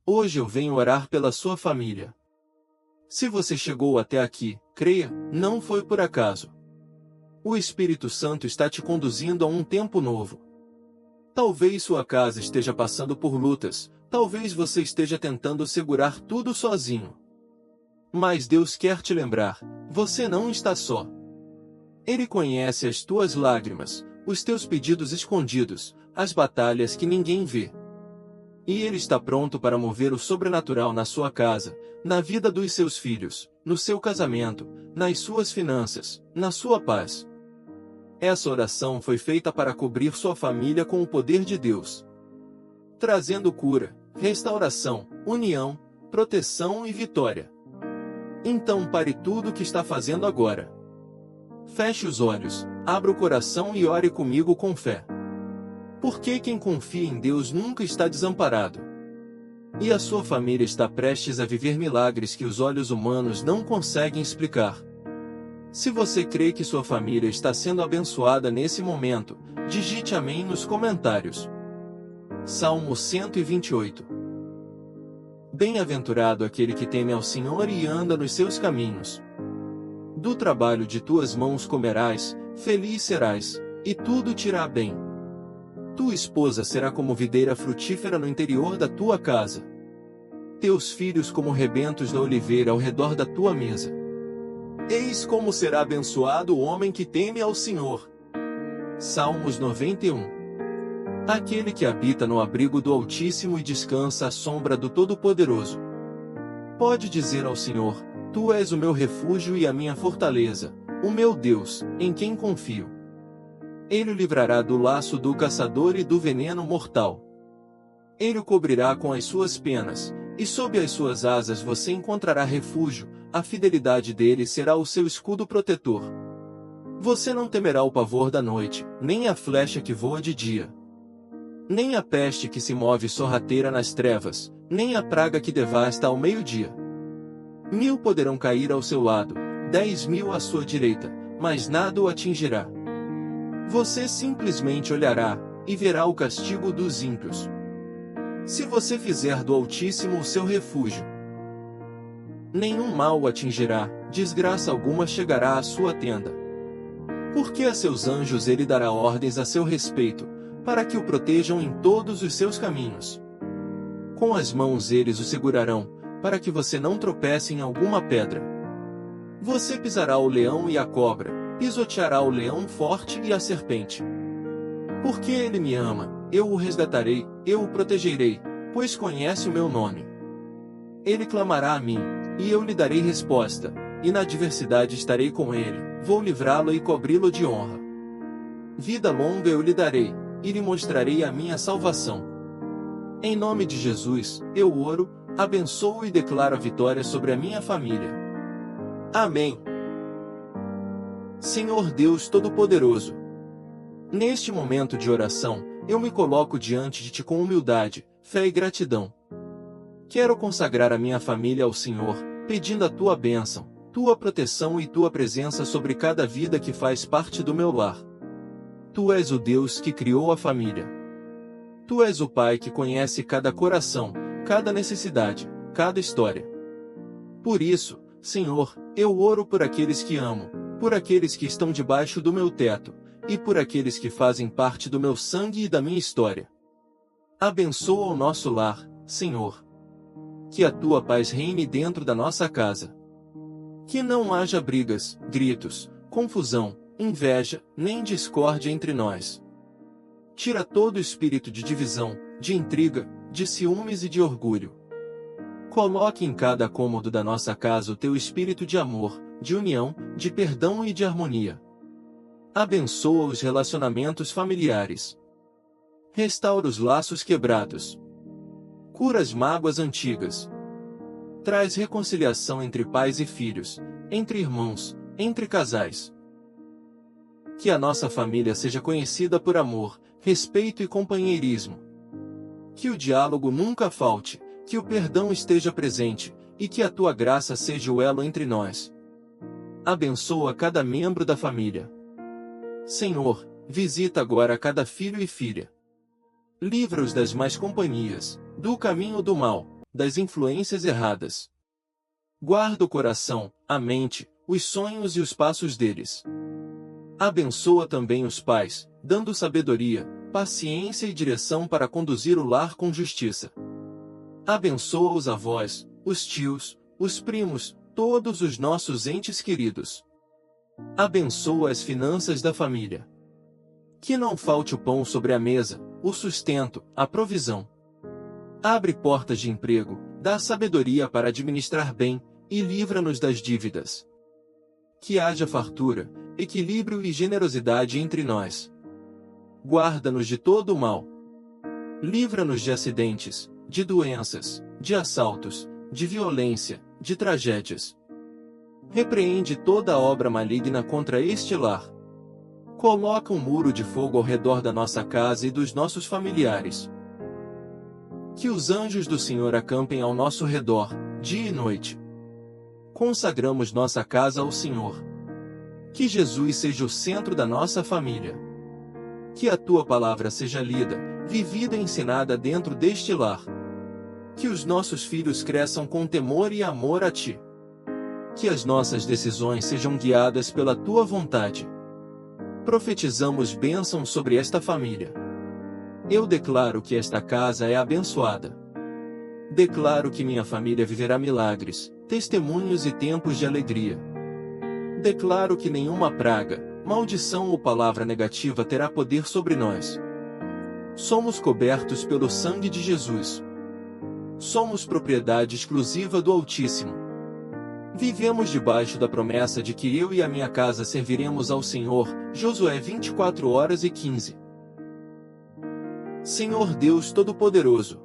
Hoje eu venho orar pela sua família. Se você chegou até aqui, creia, não foi por acaso. O Espírito Santo está te conduzindo a um tempo novo. Talvez sua casa esteja passando por lutas, talvez você esteja tentando segurar tudo sozinho. Mas Deus quer te lembrar, você não está só. Ele conhece as tuas lágrimas, os teus pedidos escondidos, as batalhas que ninguém vê. E Ele está pronto para mover o sobrenatural na sua casa, na vida dos seus filhos, no seu casamento, nas suas finanças, na sua paz. Essa oração foi feita para cobrir sua família com o poder de Deus, trazendo cura, restauração, união, proteção e vitória. Então pare tudo o que está fazendo agora. Feche os olhos, abra o coração e ore comigo com fé. Porque quem confia em Deus nunca está desamparado. E a sua família está prestes a viver milagres que os olhos humanos não conseguem explicar. Se você crê que sua família está sendo abençoada nesse momento, digite amém nos comentários. Salmo 128. Bem-aventurado aquele que teme ao Senhor e anda nos seus caminhos. Do trabalho de tuas mãos comerás, feliz serás, e tudo te irá bem. Tua esposa será como videira frutífera no interior da tua casa. Teus filhos como rebentos da oliveira ao redor da tua mesa. Eis como será abençoado o homem que teme ao Senhor. Salmos 91. Aquele que habita no abrigo do Altíssimo e descansa à sombra do Todo-Poderoso. Pode dizer ao Senhor, Tu és o meu refúgio e a minha fortaleza, o meu Deus, em quem confio. Ele o livrará do laço do caçador e do veneno mortal. Ele o cobrirá com as suas penas, e sob as suas asas você encontrará refúgio, a fidelidade dele será o seu escudo protetor. Você não temerá o pavor da noite, nem a flecha que voa de dia. Nem a peste que se move sorrateira nas trevas, nem a praga que devasta ao meio-dia. 1000 poderão cair ao seu lado, 10.000 à sua direita, mas nada o atingirá. Você simplesmente olhará, e verá o castigo dos ímpios. Se você fizer do Altíssimo o seu refúgio, nenhum mal o atingirá, desgraça alguma chegará à sua tenda. Porque a seus anjos ele dará ordens a seu respeito, para que o protejam em todos os seus caminhos. Com as mãos eles o segurarão, para que você não tropece em alguma pedra. Você pisará o leão e a cobra, pisoteará o leão forte e a serpente. Porque ele me ama, eu o resgatarei, eu o protegerei, pois conhece o meu nome. Ele clamará a mim, e eu lhe darei resposta, e na adversidade estarei com ele, vou livrá-lo e cobri-lo de honra. Vida longa eu lhe darei, e lhe mostrarei a minha salvação. Em nome de Jesus, eu oro, abençoo e declaro a vitória sobre a minha família. Amém. Senhor Deus Todo-Poderoso, neste momento de oração, eu me coloco diante de Ti com humildade, fé e gratidão. Quero consagrar a minha família ao Senhor, pedindo a Tua bênção, Tua proteção e Tua presença sobre cada vida que faz parte do meu lar. Tu és o Deus que criou a família. Tu és o Pai que conhece cada coração, cada necessidade, cada história. Por isso, Senhor, eu oro por aqueles que amo, por aqueles que estão debaixo do meu teto, e por aqueles que fazem parte do meu sangue e da minha história. Abençoa o nosso lar, Senhor. Que a Tua paz reine dentro da nossa casa. Que não haja brigas, gritos, confusão, inveja, nem discórdia entre nós. Tira todo espírito de divisão, de intriga, de ciúmes e de orgulho. Coloque em cada cômodo da nossa casa o Teu espírito de amor, de união, de perdão e de harmonia. Abençoa os relacionamentos familiares. Restaura os laços quebrados. Cura as mágoas antigas. Traz reconciliação entre pais e filhos, entre irmãos, entre casais. Que a nossa família seja conhecida por amor, respeito e companheirismo. Que o diálogo nunca falte, que o perdão esteja presente, e que a Tua graça seja o elo entre nós. Abençoa cada membro da família. Senhor, visita agora cada filho e filha. Livra-os das más companhias, do caminho do mal, das influências erradas. Guarda o coração, a mente, os sonhos e os passos deles. Abençoa também os pais, dando sabedoria, paciência e direção para conduzir o lar com justiça. Abençoa os avós, os tios, os primos, todos os nossos entes queridos. Abençoa as finanças da família. Que não falte o pão sobre a mesa, o sustento, a provisão. Abre portas de emprego, dá sabedoria para administrar bem, e livra-nos das dívidas. Que haja fartura, equilíbrio e generosidade entre nós. Guarda-nos de todo o mal. Livra-nos de acidentes, de doenças, de assaltos, de violência, de tragédias. Repreende toda obra maligna contra este lar. Coloca um muro de fogo ao redor da nossa casa e dos nossos familiares. Que os anjos do Senhor acampem ao nosso redor, dia e noite. Consagramos nossa casa ao Senhor. Que Jesus seja o centro da nossa família. Que a tua palavra seja lida, vivida e ensinada dentro deste lar. Que os nossos filhos cresçam com temor e amor a ti. Que as nossas decisões sejam guiadas pela tua vontade. Profetizamos bênção sobre esta família. Eu declaro que esta casa é abençoada. Declaro que minha família viverá milagres, testemunhos e tempos de alegria. Declaro que nenhuma praga, maldição ou palavra negativa terá poder sobre nós. Somos cobertos pelo sangue de Jesus. Somos propriedade exclusiva do Altíssimo. Vivemos debaixo da promessa de que eu e a minha casa serviremos ao Senhor. Josué 24:15. Senhor Deus Todo-Poderoso,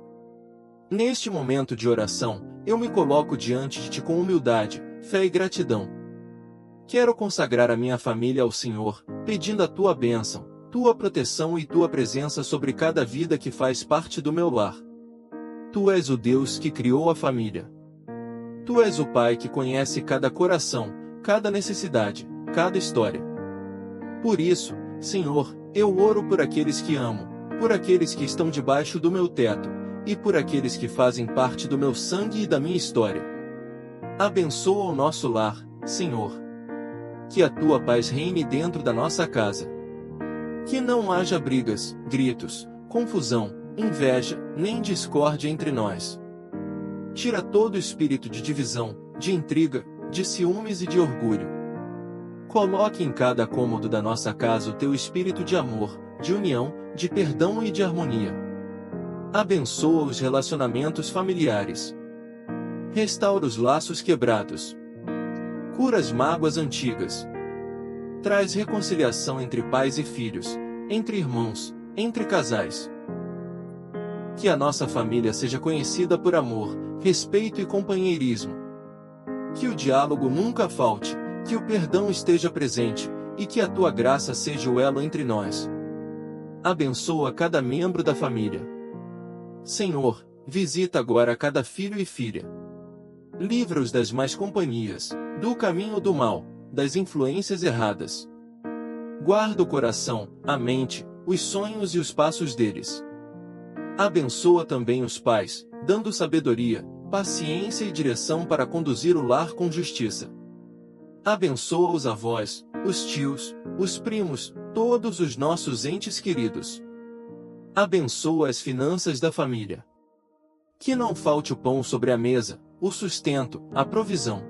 neste momento de oração, eu me coloco diante de ti com humildade, fé e gratidão. Quero consagrar a minha família ao Senhor, pedindo a tua bênção, tua proteção e tua presença sobre cada vida que faz parte do meu lar. Tu és o Deus que criou a família. Tu és o Pai que conhece cada coração, cada necessidade, cada história. Por isso, Senhor, eu oro por aqueles que amo, por aqueles que estão debaixo do meu teto, e por aqueles que fazem parte do meu sangue e da minha história. Abençoa o nosso lar, Senhor. Que a tua paz reine dentro da nossa casa. Que não haja brigas, gritos, confusão, inveja, nem discórdia entre nós. Tira todo espírito de divisão, de intriga, de ciúmes e de orgulho. Coloque em cada cômodo da nossa casa o teu espírito de amor, de união, de perdão e de harmonia. Abençoa os relacionamentos familiares. Restaura os laços quebrados. Cura as mágoas antigas. Traz reconciliação entre pais e filhos, entre irmãos, entre casais. Que a nossa família seja conhecida por amor, respeito e companheirismo. Que o diálogo nunca falte, que o perdão esteja presente, e que a tua graça seja o elo entre nós. Abençoa cada membro da família. Senhor, visita agora cada filho e filha. Livra-os das más companhias, do caminho do mal, das influências erradas. Guarda o coração, a mente, os sonhos e os passos deles. Abençoa também os pais, dando sabedoria, paciência e direção para conduzir o lar com justiça. Abençoa os avós, os tios, os primos, todos os nossos entes queridos. Abençoa as finanças da família. Que não falte o pão sobre a mesa, o sustento, a provisão.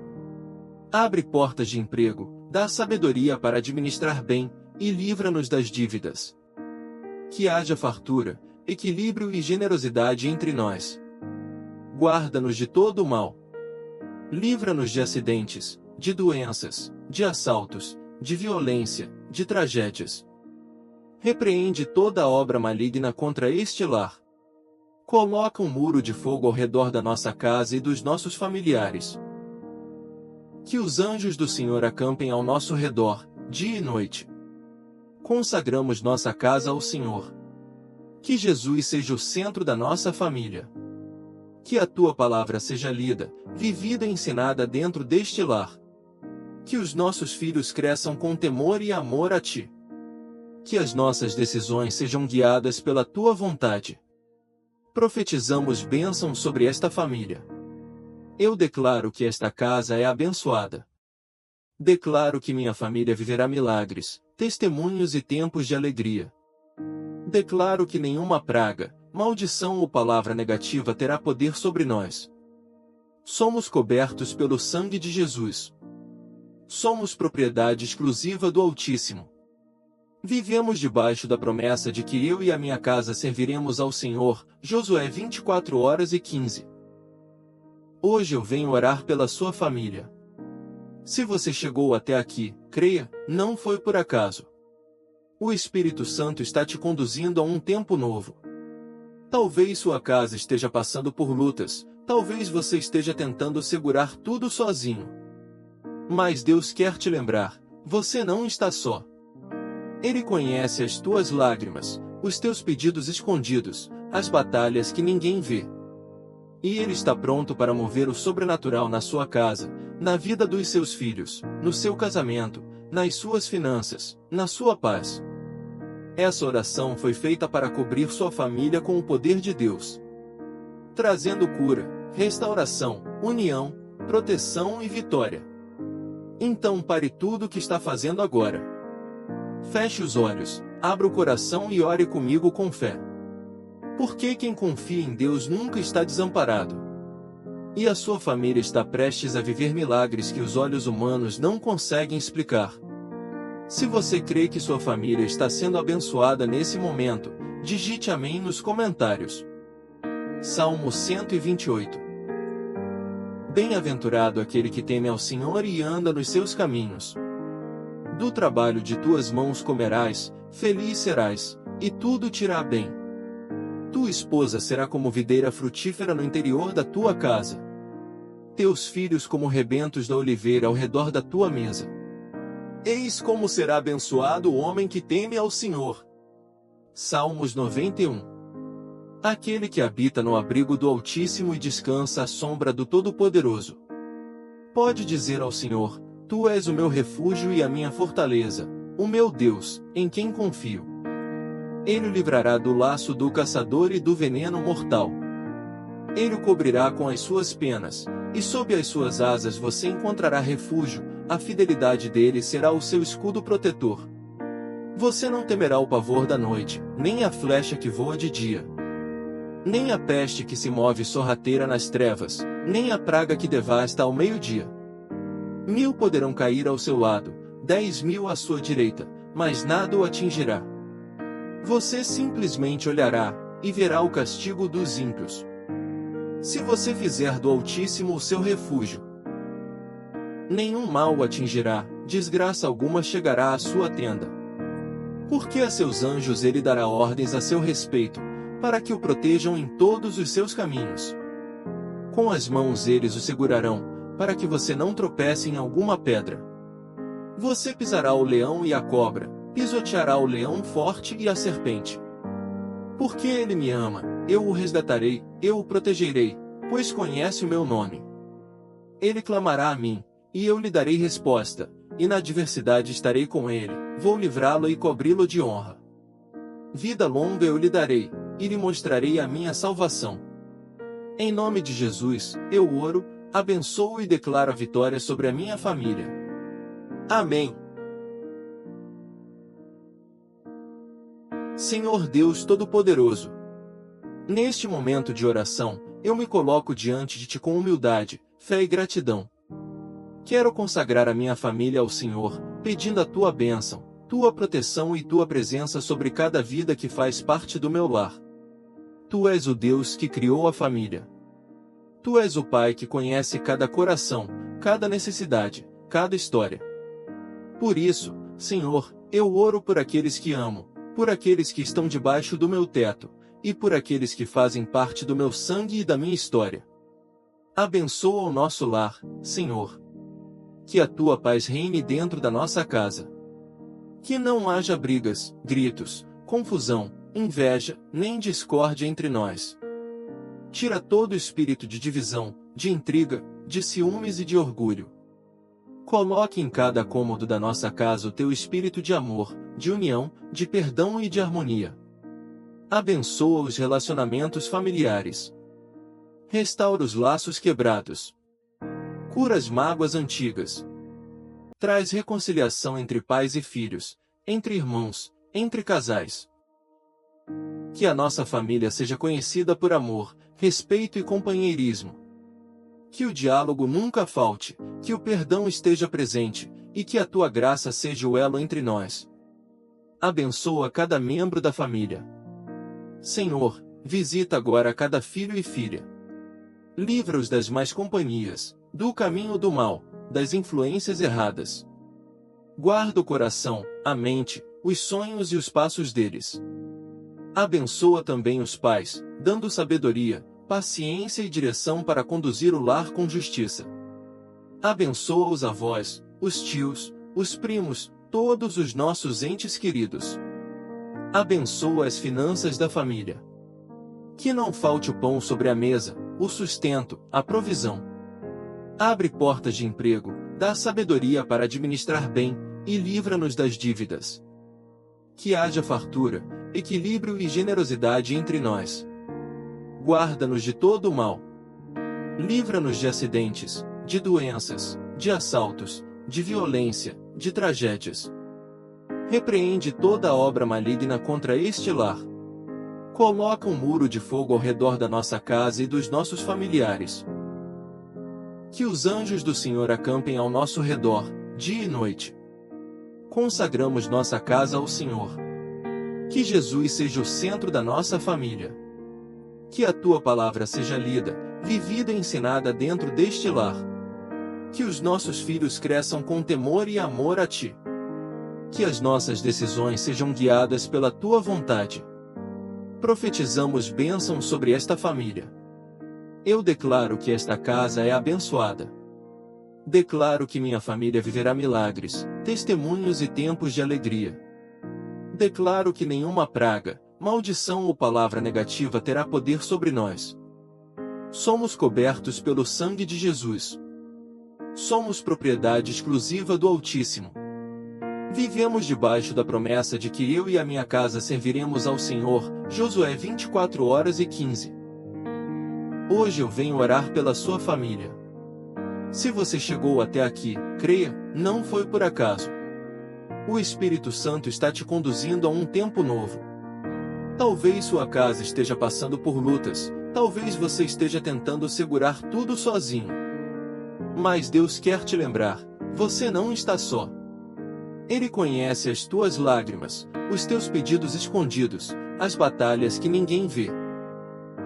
Abre portas de emprego, dá sabedoria para administrar bem, e livra-nos das dívidas. Que haja fartura, equilíbrio e generosidade entre nós. Guarda-nos de todo o mal. Livra-nos de acidentes, de doenças, de assaltos, de violência, de tragédias. Repreende toda obra maligna contra este lar. Coloca um muro de fogo ao redor da nossa casa e dos nossos familiares. Que os anjos do Senhor acampem ao nosso redor, dia e noite. Consagramos nossa casa ao Senhor. Que Jesus seja o centro da nossa família. Que a tua palavra seja lida, vivida e ensinada dentro deste lar. Que os nossos filhos cresçam com temor e amor a ti. Que as nossas decisões sejam guiadas pela tua vontade. Profetizamos bênção sobre esta família. Eu declaro que esta casa é abençoada. Declaro que minha família viverá milagres, testemunhos e tempos de alegria. Declaro que nenhuma praga, maldição ou palavra negativa terá poder sobre nós. Somos cobertos pelo sangue de Jesus. Somos propriedade exclusiva do Altíssimo. Vivemos debaixo da promessa de que eu e a minha casa serviremos ao Senhor. Josué 24:15. Hoje eu venho orar pela sua família. Se você chegou até aqui, creia, não foi por acaso. O Espírito Santo está te conduzindo a um tempo novo. Talvez sua casa esteja passando por lutas, talvez você esteja tentando segurar tudo sozinho. Mas Deus quer te lembrar, você não está só. Ele conhece as tuas lágrimas, os teus pedidos escondidos, as batalhas que ninguém vê. E Ele está pronto para mover o sobrenatural na sua casa, na vida dos seus filhos, no seu casamento, nas suas finanças, na sua paz. Essa oração foi feita para cobrir sua família com o poder de Deus, trazendo cura, restauração, união, proteção e vitória. Então pare tudo o que está fazendo agora. Feche os olhos, abra o coração e ore comigo com fé. Porque quem confia em Deus nunca está desamparado. E a sua família está prestes a viver milagres que os olhos humanos não conseguem explicar. Se você crê que sua família está sendo abençoada nesse momento, digite amém nos comentários. Salmo 128. Bem-aventurado aquele que teme ao Senhor e anda nos seus caminhos. Do trabalho de tuas mãos comerás, feliz serás, e tudo te irá bem. Tua esposa será como videira frutífera no interior da tua casa. Teus filhos como rebentos da oliveira ao redor da tua mesa. Eis como será abençoado o homem que teme ao Senhor. Salmos 91. Aquele que habita no abrigo do Altíssimo e descansa à sombra do Todo-Poderoso. Pode dizer ao Senhor, Tu és o meu refúgio e a minha fortaleza, o meu Deus, em quem confio. Ele o livrará do laço do caçador e do veneno mortal. Ele o cobrirá com as suas penas, e sob as suas asas você encontrará refúgio, a fidelidade dele será o seu escudo protetor. Você não temerá o pavor da noite, nem a flecha que voa de dia, nem a peste que se move sorrateira nas trevas, nem a praga que devasta ao meio-dia. 1000 poderão cair ao seu lado, 10.000 à sua direita, mas nada o atingirá. Você simplesmente olhará, e verá o castigo dos ímpios. Se você fizer do Altíssimo o seu refúgio, nenhum mal o atingirá, desgraça alguma chegará à sua tenda. Porque a seus anjos ele dará ordens a seu respeito, para que o protejam em todos os seus caminhos. Com as mãos eles o segurarão, para que você não tropece em alguma pedra. Você pisará o leão e a cobra, pisoteará o leão forte e a serpente. Porque ele me ama, eu o resgatarei, eu o protegerei, pois conhece o meu nome. Ele clamará a mim, e eu lhe darei resposta, e na adversidade estarei com ele, vou livrá-lo e cobri-lo de honra. Vida longa eu lhe darei, e lhe mostrarei a minha salvação. Em nome de Jesus, eu oro, abençoo e declaro a vitória sobre a minha família. Amém. Senhor Deus Todo-Poderoso, neste momento de oração, eu me coloco diante de Ti com humildade, fé e gratidão. Quero consagrar a minha família ao Senhor, pedindo a Tua bênção, Tua proteção e Tua presença sobre cada vida que faz parte do meu lar. Tu és o Deus que criou a família. Tu és o Pai que conhece cada coração, cada necessidade, cada história. Por isso, Senhor, eu oro por aqueles que amo, por aqueles que estão debaixo do meu teto, e por aqueles que fazem parte do meu sangue e da minha história. Abençoa o nosso lar, Senhor. Que a Tua paz reine dentro da nossa casa. Que não haja brigas, gritos, confusão, inveja, nem discórdia entre nós. Tira todo espírito de divisão, de intriga, de ciúmes e de orgulho. Coloque em cada cômodo da nossa casa o Teu espírito de amor, de união, de perdão e de harmonia. Abençoa os relacionamentos familiares. Restaura os laços quebrados. Cura as mágoas antigas. Traz reconciliação entre pais e filhos, entre irmãos, entre casais. Que a nossa família seja conhecida por amor, respeito e companheirismo. Que o diálogo nunca falte, que o perdão esteja presente, e que a tua graça seja o elo entre nós. Abençoa cada membro da família. Senhor, visita agora cada filho e filha. Livra-os das más companhias, do caminho do mal, das influências erradas. Guarda o coração, a mente, os sonhos e os passos deles. Abençoa também os pais, dando sabedoria, paciência e direção para conduzir o lar com justiça. Abençoa os avós, os tios, os primos, todos os nossos entes queridos. Abençoa as finanças da família. Que não falte o pão sobre a mesa, o sustento, a provisão. Abre portas de emprego, dá sabedoria para administrar bem, e livra-nos das dívidas. Que haja fartura, equilíbrio e generosidade entre nós. Guarda-nos de todo o mal. Livra-nos de acidentes, de doenças, de assaltos, de violência, de tragédias. Repreende toda obra maligna contra este lar. Coloca um muro de fogo ao redor da nossa casa e dos nossos familiares. Que os anjos do Senhor acampem ao nosso redor, dia e noite. Consagramos nossa casa ao Senhor. Que Jesus seja o centro da nossa família. Que a tua palavra seja lida, vivida e ensinada dentro deste lar. Que os nossos filhos cresçam com temor e amor a ti. Que as nossas decisões sejam guiadas pela tua vontade. Profetizamos bênçãos sobre esta família. Eu declaro que esta casa é abençoada. Declaro que minha família viverá milagres, testemunhos e tempos de alegria. Declaro que nenhuma praga, maldição ou palavra negativa terá poder sobre nós. Somos cobertos pelo sangue de Jesus. Somos propriedade exclusiva do Altíssimo. Vivemos debaixo da promessa de que eu e a minha casa serviremos ao Senhor. Josué 24:15. Hoje eu venho orar pela sua família. Se você chegou até aqui, creia, não foi por acaso. O Espírito Santo está te conduzindo a um tempo novo. Talvez sua casa esteja passando por lutas, talvez você esteja tentando segurar tudo sozinho. Mas Deus quer te lembrar, você não está só. Ele conhece as tuas lágrimas, os teus pedidos escondidos, as batalhas que ninguém vê.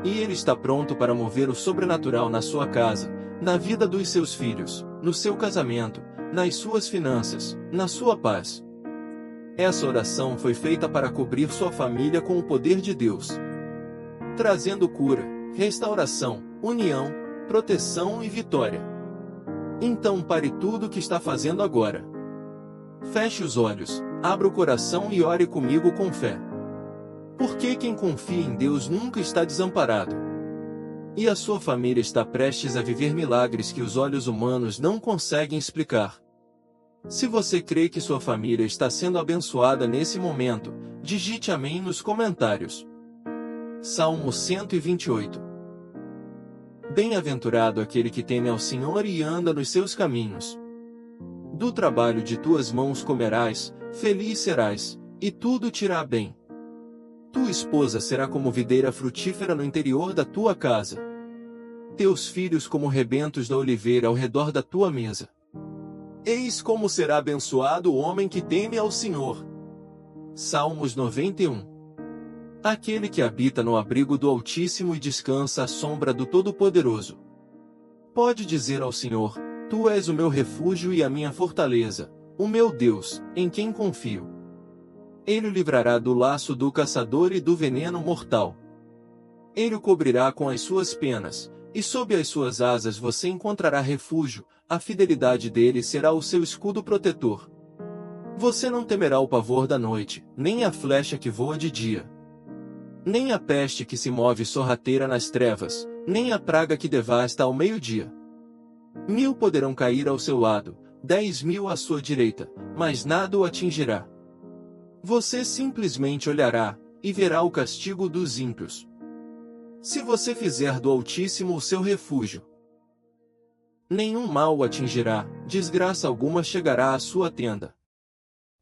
E Ele está pronto para mover o sobrenatural na sua casa, na vida dos seus filhos, no seu casamento, nas suas finanças, na sua paz. Essa oração foi feita para cobrir sua família com o poder de Deus, trazendo cura, restauração, união, proteção e vitória. Então pare tudo o que está fazendo agora. Feche os olhos, abra o coração e ore comigo com fé. Porque quem confia em Deus nunca está desamparado. E a sua família está prestes a viver milagres que os olhos humanos não conseguem explicar. Se você crê que sua família está sendo abençoada nesse momento, digite amém nos comentários. Salmo 128. Bem-aventurado aquele que teme ao Senhor e anda nos seus caminhos. Do trabalho de tuas mãos comerás, feliz serás, e tudo te irá bem. Tua esposa será como videira frutífera no interior da tua casa. Teus filhos como rebentos da oliveira ao redor da tua mesa. Eis como será abençoado o homem que teme ao Senhor. Salmos 91. Aquele que habita no abrigo do Altíssimo e descansa à sombra do Todo-Poderoso. Pode dizer ao Senhor, Tu és o meu refúgio e a minha fortaleza, o meu Deus, em quem confio. Ele o livrará do laço do caçador e do veneno mortal. Ele o cobrirá com as suas penas, e sob as suas asas você encontrará refúgio, a fidelidade dele será o seu escudo protetor. Você não temerá o pavor da noite, nem a flecha que voa de dia. Nem a peste que se move sorrateira nas trevas, nem a praga que devasta ao meio-dia. 1000 poderão cair ao seu lado, 10.000 à sua direita, mas nada o atingirá. Você simplesmente olhará, e verá o castigo dos ímpios. Se você fizer do Altíssimo o seu refúgio, nenhum mal o atingirá, desgraça alguma chegará à sua tenda.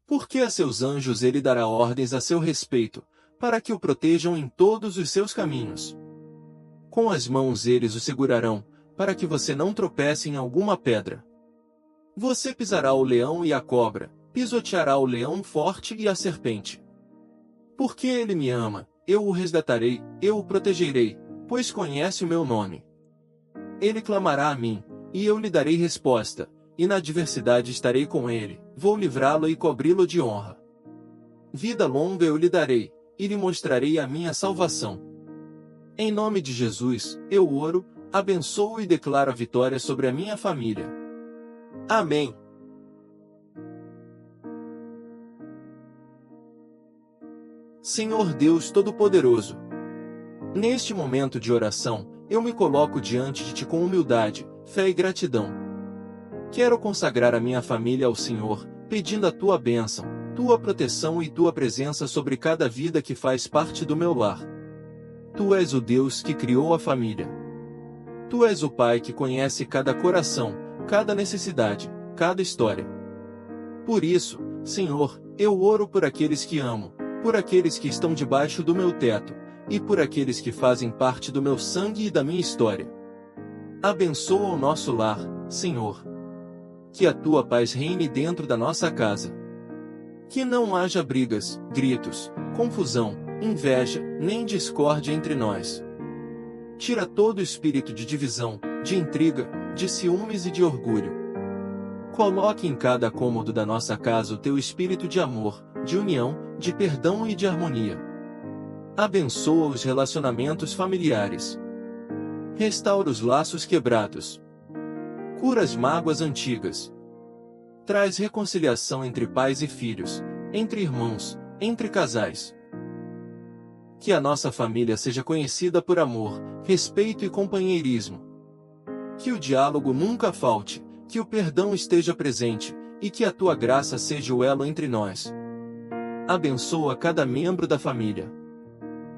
Porque a seus anjos ele dará ordens a seu respeito, para que o protejam em todos os seus caminhos. Com as mãos eles o segurarão, para que você não tropece em alguma pedra. Você pisará o leão e a cobra, pisoteará o leão forte e a serpente. Porque ele me ama, eu o resgatarei, eu o protegerei, pois conhece o meu nome. Ele clamará a mim, e eu lhe darei resposta, e na adversidade estarei com ele, vou livrá-lo e cobri-lo de honra. Vida longa eu lhe darei, e lhe mostrarei a minha salvação. Em nome de Jesus, eu oro, abençoo e declaro a vitória sobre a minha família. Amém. Senhor Deus Todo-Poderoso, neste momento de oração, eu me coloco diante de Ti com humildade, fé e gratidão. Quero consagrar a minha família ao Senhor, pedindo a Tua bênção, Tua proteção e Tua presença sobre cada vida que faz parte do meu lar. Tu és o Deus que criou a família. Tu és o Pai que conhece cada coração, cada necessidade, cada história. Por isso, Senhor, eu oro por aqueles que amo, por aqueles que estão debaixo do meu teto, e por aqueles que fazem parte do meu sangue e da minha história. Abençoa o nosso lar, Senhor. Que a Tua paz reine dentro da nossa casa. Que não haja brigas, gritos, confusão, inveja, nem discórdia entre nós. Tira todo o espírito de divisão, de intriga, de ciúmes e de orgulho. Coloque em cada cômodo da nossa casa o Teu espírito de amor, de união, de perdão e de harmonia. Abençoa os relacionamentos familiares. Restaura os laços quebrados. Cura as mágoas antigas. Traz reconciliação entre pais e filhos, entre irmãos, entre casais. Que a nossa família seja conhecida por amor, respeito e companheirismo. Que o diálogo nunca falte, que o perdão esteja presente, e que a Tua graça seja o elo entre nós. Abençoa cada membro da família.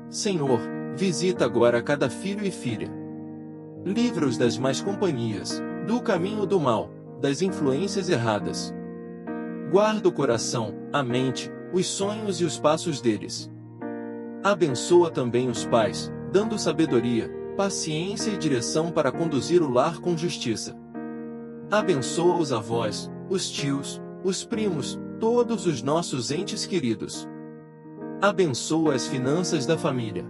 Senhor, visita agora cada filho e filha. Livra-os das más companhias, do caminho do mal, das influências erradas. Guarda o coração, a mente, os sonhos e os passos deles. Abençoa também os pais, dando sabedoria, paciência e direção para conduzir o lar com justiça. Abençoa os avós, os tios, os primos, todos os nossos entes queridos. Abençoa as finanças da família.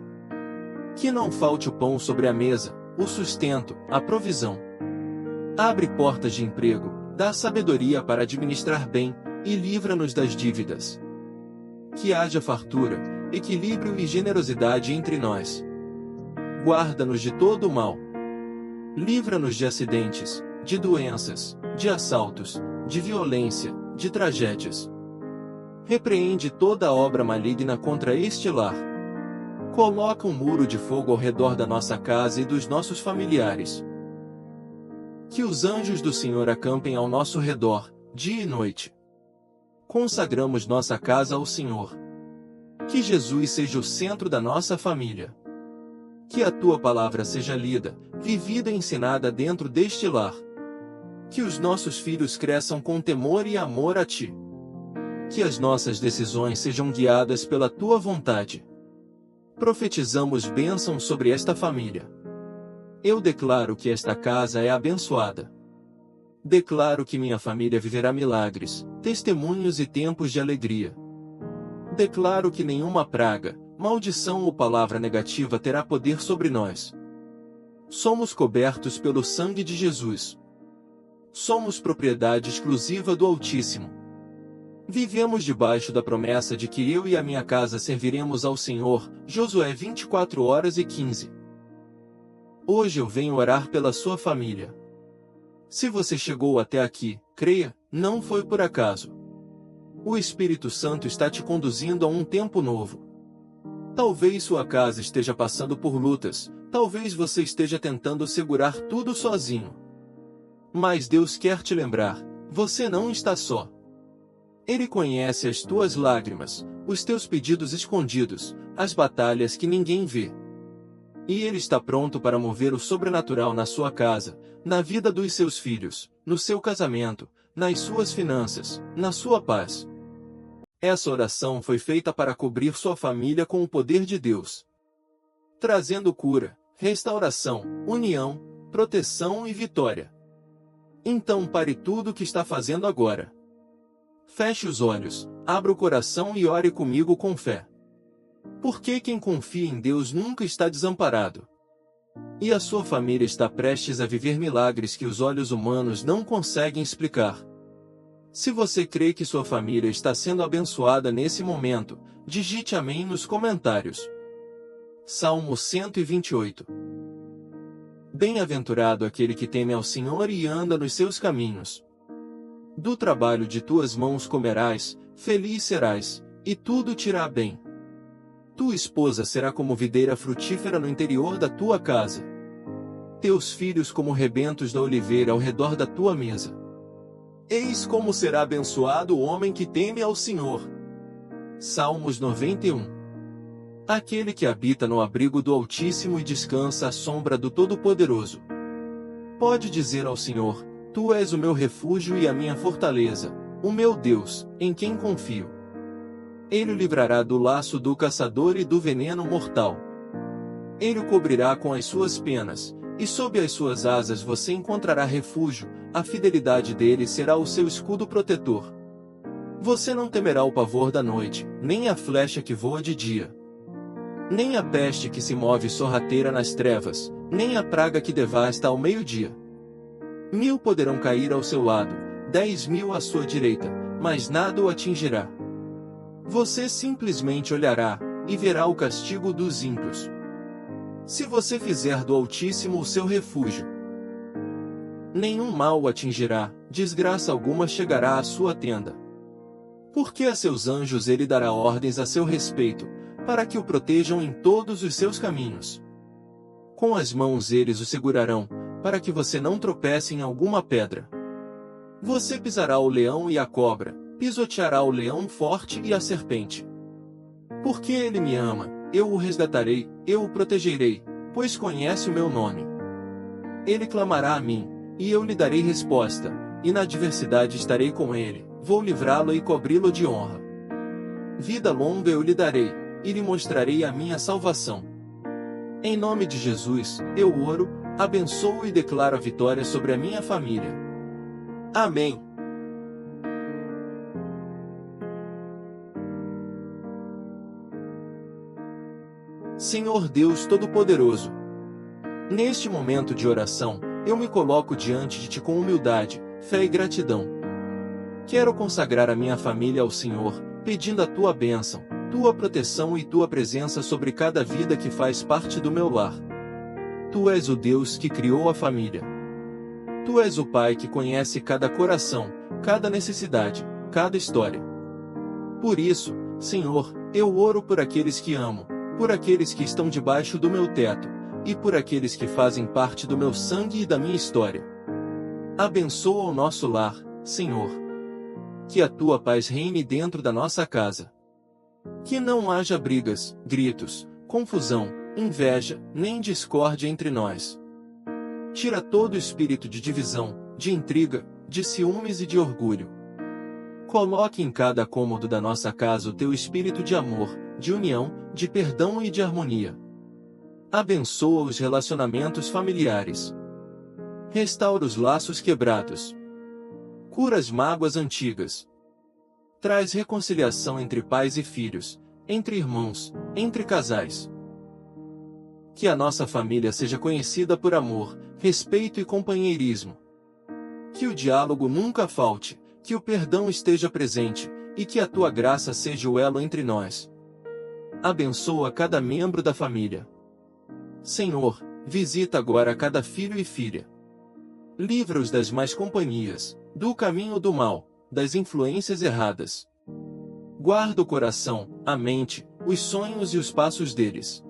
Que não falte o pão sobre a mesa, o sustento, a provisão. Abre portas de emprego, dá sabedoria para administrar bem, e livra-nos das dívidas. Que haja fartura, equilíbrio e generosidade entre nós. Guarda-nos de todo o mal. Livra-nos de acidentes, de doenças, de assaltos, de violência, de tragédias. Repreende toda obra maligna contra este lar. Coloca um muro de fogo ao redor da nossa casa e dos nossos familiares. Que os anjos do Senhor acampem ao nosso redor, dia e noite. Consagramos nossa casa ao Senhor. Que Jesus seja o centro da nossa família. Que a Tua palavra seja lida, vivida e ensinada dentro deste lar. Que os nossos filhos cresçam com temor e amor a Ti. Que as nossas decisões sejam guiadas pela Tua vontade. Profetizamos bênçãos sobre esta família. Eu declaro que esta casa é abençoada. Declaro que minha família viverá milagres, testemunhos e tempos de alegria. Declaro que nenhuma praga, maldição ou palavra negativa terá poder sobre nós. Somos cobertos pelo sangue de Jesus. Somos propriedade exclusiva do Altíssimo. Vivemos debaixo da promessa de que eu e a minha casa serviremos ao Senhor. Josué 24:15. Hoje eu venho orar pela sua família. Se você chegou até aqui, creia, não foi por acaso. O Espírito Santo está te conduzindo a um tempo novo. Talvez sua casa esteja passando por lutas, talvez você esteja tentando segurar tudo sozinho. Mas Deus quer te lembrar, você não está só. Ele conhece as tuas lágrimas, os teus pedidos escondidos, as batalhas que ninguém vê. E Ele está pronto para mover o sobrenatural na sua casa, na vida dos seus filhos, no seu casamento, nas suas finanças, na sua paz. Essa oração foi feita para cobrir sua família com o poder de Deus, trazendo cura, restauração, união, proteção e vitória. Então pare tudo o que está fazendo agora. Feche os olhos, abra o coração e ore comigo com fé. Porque quem confia em Deus nunca está desamparado. E a sua família está prestes a viver milagres que os olhos humanos não conseguem explicar. Se você crê que sua família está sendo abençoada nesse momento, digite amém nos comentários. Salmo 128. Bem-aventurado aquele que teme ao Senhor e anda nos seus caminhos. Do trabalho de tuas mãos comerás, feliz serás, e tudo te irá bem. Tua esposa será como videira frutífera no interior da tua casa. Teus filhos como rebentos da oliveira ao redor da tua mesa. Eis como será abençoado o homem que teme ao Senhor. Salmos 91. Aquele que habita no abrigo do Altíssimo e descansa à sombra do Todo-Poderoso. Pode dizer ao Senhor: Tu és o meu refúgio e a minha fortaleza, o meu Deus, em quem confio. Ele o livrará do laço do caçador e do veneno mortal. Ele o cobrirá com as suas penas, e sob as suas asas você encontrará refúgio, a fidelidade dele será o seu escudo protetor. Você não temerá o pavor da noite, nem a flecha que voa de dia, nem a peste que se move sorrateira nas trevas, nem a praga que devasta ao meio-dia. 1000 poderão cair ao seu lado, 10.000 à sua direita, mas nada o atingirá. Você simplesmente olhará, e verá o castigo dos ímpios. Se você fizer do Altíssimo o seu refúgio, nenhum mal o atingirá, desgraça alguma chegará à sua tenda. Porque a seus anjos ele dará ordens a seu respeito, para que o protejam em todos os seus caminhos. Com as mãos eles o segurarão, para que você não tropece em alguma pedra. Você pisará o leão e a cobra, pisoteará o leão forte e a serpente. Porque ele me ama, eu o resgatarei, eu o protegerei, pois conhece o meu nome. Ele clamará a mim, e eu lhe darei resposta, e na adversidade estarei com ele, vou livrá-lo e cobri-lo de honra. Vida longa eu lhe darei, e lhe mostrarei a minha salvação. Em nome de Jesus, eu oro, abençoo e declaro a vitória sobre a minha família. Amém. Senhor Deus Todo-Poderoso, neste momento de oração, eu me coloco diante de Ti com humildade, fé e gratidão. Quero consagrar a minha família ao Senhor, pedindo a Tua bênção, Tua proteção e Tua presença sobre cada vida que faz parte do meu lar. Tu és o Deus que criou a família. Tu és o Pai que conhece cada coração, cada necessidade, cada história. Por isso, Senhor, eu oro por aqueles que amo, por aqueles que estão debaixo do meu teto, e por aqueles que fazem parte do meu sangue e da minha história. Abençoa o nosso lar, Senhor. Que a Tua paz reine dentro da nossa casa. Que não haja brigas, gritos, confusão, inveja, nem discórdia entre nós. Tira todo espírito de divisão, de intriga, de ciúmes e de orgulho. Coloque em cada cômodo da nossa casa o Teu espírito de amor, de união, de perdão e de harmonia. Abençoa os relacionamentos familiares. Restaura os laços quebrados. Cura as mágoas antigas. Traz reconciliação entre pais e filhos, entre irmãos, entre casais. Que a nossa família seja conhecida por amor, respeito e companheirismo. Que o diálogo nunca falte, que o perdão esteja presente, e que a Tua graça seja o elo entre nós. Abençoa cada membro da família. Senhor, visita agora cada filho e filha. Livra-os das más companhias, do caminho do mal, das influências erradas. Guarda o coração, a mente, os sonhos e os passos deles.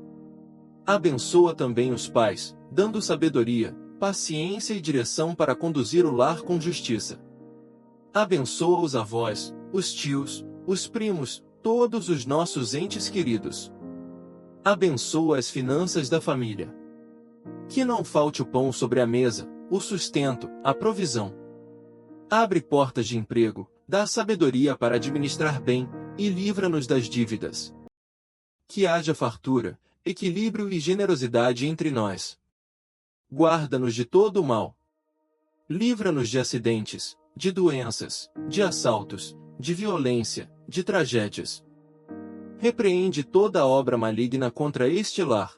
Abençoa também os pais, dando sabedoria, paciência e direção para conduzir o lar com justiça. Abençoa os avós, os tios, os primos, todos os nossos entes queridos. Abençoa as finanças da família. Que não falte o pão sobre a mesa, o sustento, a provisão. Abre portas de emprego, dá sabedoria para administrar bem, e livra-nos das dívidas. Que haja fartura, equilíbrio e generosidade entre nós. Guarda-nos de todo o mal. Livra-nos de acidentes, de doenças, de assaltos, de violência, de tragédias. Repreende toda obra maligna contra este lar.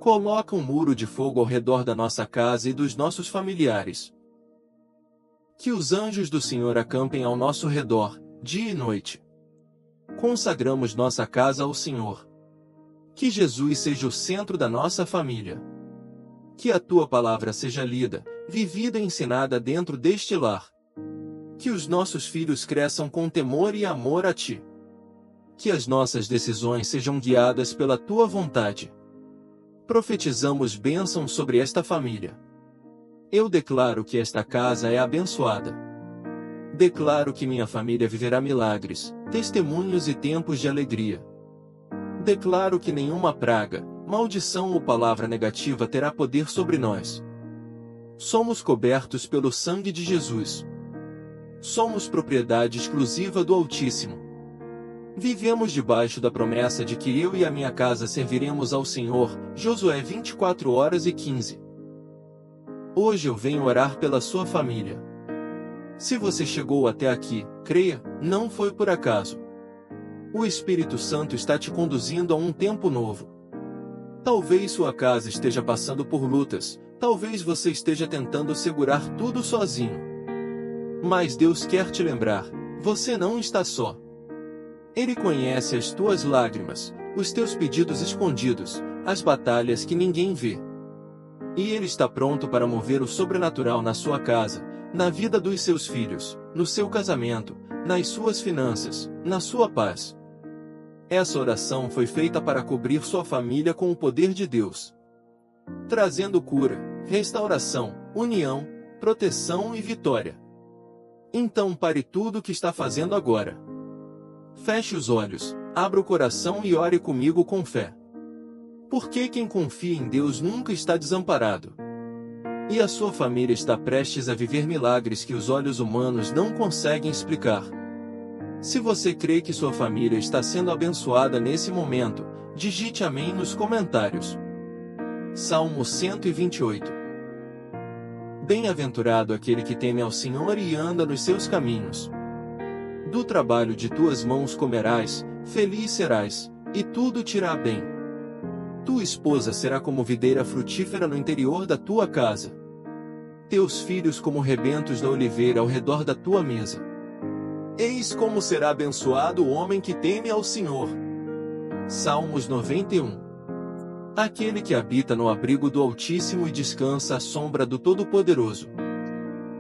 Coloca um muro de fogo ao redor da nossa casa e dos nossos familiares. Que os anjos do Senhor acampem ao nosso redor, dia e noite. Consagramos nossa casa ao Senhor. Que Jesus seja o centro da nossa família. Que a tua palavra seja lida, vivida e ensinada dentro deste lar. Que os nossos filhos cresçam com temor e amor a ti. Que as nossas decisões sejam guiadas pela tua vontade. Profetizamos bênção sobre esta família. Eu declaro que esta casa é abençoada. Declaro que minha família viverá milagres, testemunhos e tempos de alegria. Declaro que nenhuma praga, maldição ou palavra negativa terá poder sobre nós. Somos cobertos pelo sangue de Jesus. Somos propriedade exclusiva do Altíssimo. Vivemos debaixo da promessa de que eu e a minha casa serviremos ao Senhor. Josué 24:15. Hoje eu venho orar pela sua família. Se você chegou até aqui, creia, não foi por acaso. O Espírito Santo está te conduzindo a um tempo novo. Talvez sua casa esteja passando por lutas, talvez você esteja tentando segurar tudo sozinho. Mas Deus quer te lembrar, você não está só. Ele conhece as tuas lágrimas, os teus pedidos escondidos, as batalhas que ninguém vê. E Ele está pronto para mover o sobrenatural na sua casa, na vida dos seus filhos, no seu casamento, nas suas finanças, na sua paz. Essa oração foi feita para cobrir sua família com o poder de Deus, trazendo cura, restauração, união, proteção e vitória. Então pare tudo o que está fazendo agora. Feche os olhos, abra o coração e ore comigo com fé. Porque quem confia em Deus nunca está desamparado. E a sua família está prestes a viver milagres que os olhos humanos não conseguem explicar. Se você crê que sua família está sendo abençoada nesse momento, digite amém nos comentários. Salmo 128. Bem-aventurado aquele que teme ao Senhor e anda nos seus caminhos. Do trabalho de tuas mãos comerás, feliz serás, e tudo te irá bem. Tua esposa será como videira frutífera no interior da tua casa. Teus filhos como rebentos da oliveira ao redor da tua mesa. Eis como será abençoado o homem que teme ao Senhor. Salmos 91. Aquele que habita no abrigo do Altíssimo e descansa à sombra do Todo-Poderoso.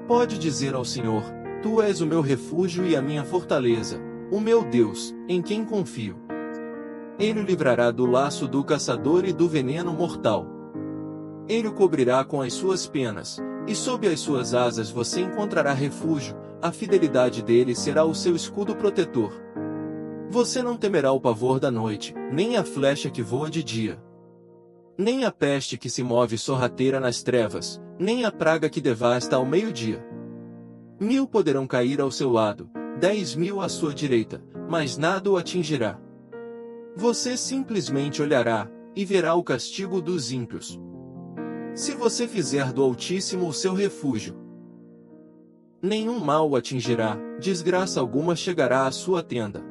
Pode dizer ao Senhor: Tu és o meu refúgio e a minha fortaleza, o meu Deus, em quem confio. Ele o livrará do laço do caçador e do veneno mortal. Ele o cobrirá com as suas penas, e sob as suas asas você encontrará refúgio, a fidelidade dele será o seu escudo protetor. Você não temerá o pavor da noite, nem a flecha que voa de dia, nem a peste que se move sorrateira nas trevas, nem a praga que devasta ao meio-dia. 1000 poderão cair ao seu lado, 10.000 à sua direita, mas nada o atingirá. Você simplesmente olhará, e verá o castigo dos ímpios. Se você fizer do Altíssimo o seu refúgio, nenhum mal o atingirá, desgraça alguma chegará à sua tenda.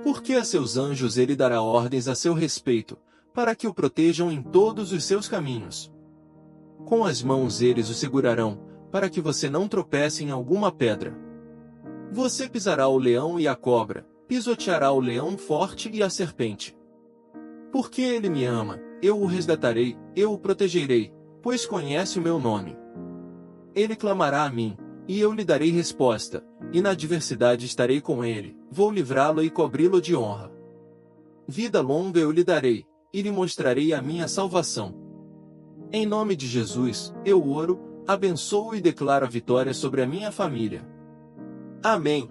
Porque a seus anjos ele dará ordens a seu respeito, para que o protejam em todos os seus caminhos. Com as mãos eles o segurarão, para que você não tropece em alguma pedra. Você pisará o leão e a cobra, pisoteará o leão forte e a serpente. Porque ele me ama, eu o resgatarei, eu o protegerei, pois conhece o meu nome. Ele clamará a mim, e eu lhe darei resposta, e na adversidade estarei com ele, vou livrá-lo e cobri-lo de honra. Vida longa eu lhe darei, e lhe mostrarei a minha salvação. Em nome de Jesus, eu oro, abençoo e declaro a vitória sobre a minha família. Amém.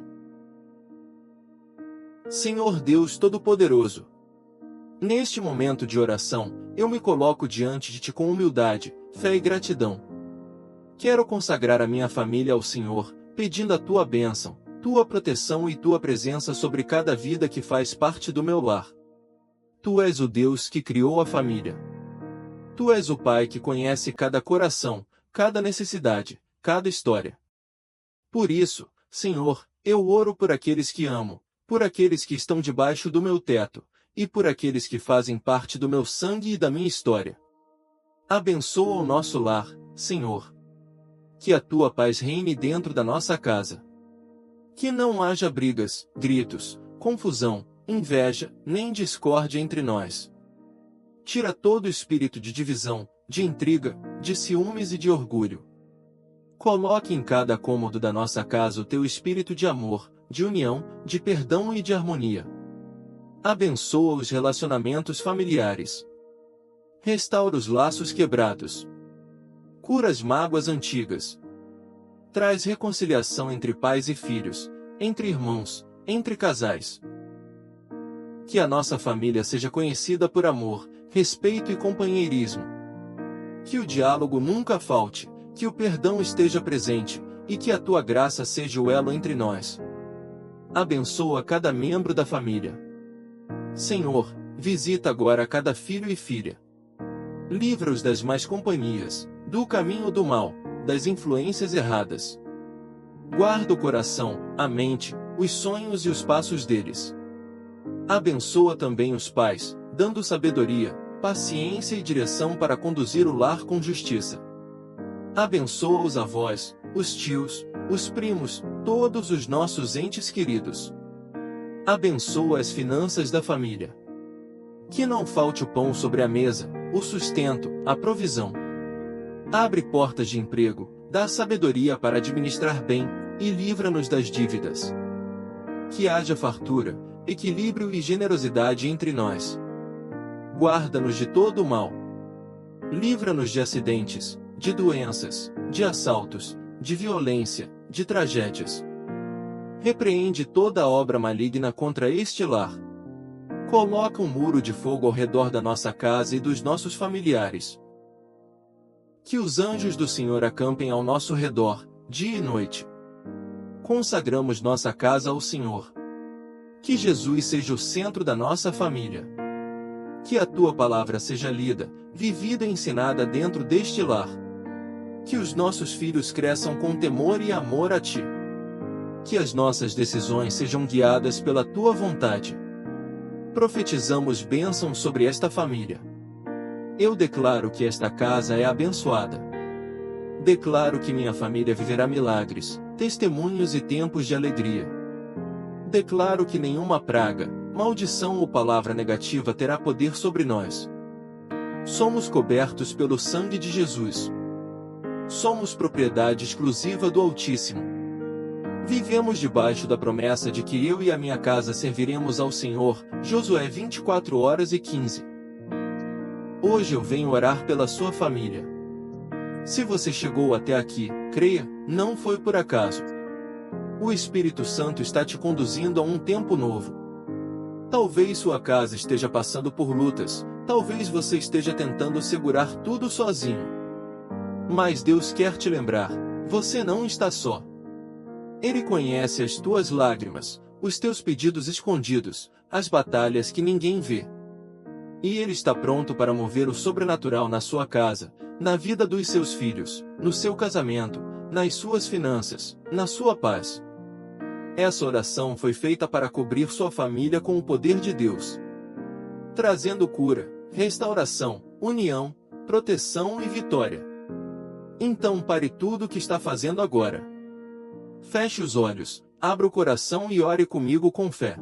Senhor Deus Todo-Poderoso, Neste momento de oração, eu me coloco diante de Ti com humildade, fé e gratidão. Quero consagrar a minha família ao Senhor, pedindo a Tua bênção, Tua proteção e Tua presença sobre cada vida que faz parte do meu lar. Tu és o Deus que criou a família. Tu és o Pai que conhece cada coração, cada necessidade, cada história. Por isso, Senhor, eu oro por aqueles que amo, por aqueles que estão debaixo do meu teto, e por aqueles que fazem parte do meu sangue e da minha história. Abençoa o nosso lar, Senhor. Que a Tua paz reine dentro da nossa casa. Que não haja brigas, gritos, confusão, inveja, nem discórdia entre nós. Tira todo o espírito de divisão, de intriga, de ciúmes e de orgulho. Coloque em cada cômodo da nossa casa o Teu espírito de amor, de união, de perdão e de harmonia. Abençoa os relacionamentos familiares. Restaura os laços quebrados. Cura as mágoas antigas. Traz reconciliação entre pais e filhos, entre irmãos, entre casais. Que a nossa família seja conhecida por amor, respeito e companheirismo. Que o diálogo nunca falte, que o perdão esteja presente, e que a Tua graça seja o elo entre nós. Abençoa cada membro da família. Senhor, visita agora cada filho e filha. Livra-os das más companhias, do caminho do mal, das influências erradas. Guarda o coração, a mente, os sonhos e os passos deles. Abençoa também os pais, dando sabedoria, paciência e direção para conduzir o lar com justiça. Abençoa os avós, os tios, os primos, todos os nossos entes queridos. Abençoa as finanças da família. Que não falte o pão sobre a mesa, o sustento, a provisão. Abre portas de emprego, dá sabedoria para administrar bem, e livra-nos das dívidas. Que haja fartura, equilíbrio e generosidade entre nós. Guarda-nos de todo o mal. Livra-nos de acidentes, de doenças, de assaltos, de violência, de tragédias. Repreende toda obra maligna contra este lar. Coloca um muro de fogo ao redor da nossa casa e dos nossos familiares. Que os anjos do Senhor acampem ao nosso redor, dia e noite. Consagramos nossa casa ao Senhor. Que Jesus seja o centro da nossa família. Que a Tua palavra seja lida, vivida e ensinada dentro deste lar. Que os nossos filhos cresçam com temor e amor a Ti. Que as nossas decisões sejam guiadas pela Tua vontade. Profetizamos bênçãos sobre esta família. Eu declaro que esta casa é abençoada. Declaro que minha família viverá milagres, testemunhos e tempos de alegria. Declaro que nenhuma praga, maldição ou palavra negativa terá poder sobre nós. Somos cobertos pelo sangue de Jesus. Somos propriedade exclusiva do Altíssimo. Vivemos debaixo da promessa de que eu e a minha casa serviremos ao Senhor. Josué 24:15. Hoje eu venho orar pela sua família. Se você chegou até aqui, creia, não foi por acaso. O Espírito Santo está te conduzindo a um tempo novo. Talvez sua casa esteja passando por lutas, talvez você esteja tentando segurar tudo sozinho. Mas Deus quer te lembrar, você não está só. Ele conhece as tuas lágrimas, os teus pedidos escondidos, as batalhas que ninguém vê. E Ele está pronto para mover o sobrenatural na sua casa, na vida dos seus filhos, no seu casamento, nas suas finanças, na sua paz. Essa oração foi feita para cobrir sua família com o poder de Deus, trazendo cura, restauração, união, proteção e vitória. Então pare tudo o que está fazendo agora. Feche os olhos, abra o coração e ore comigo com fé.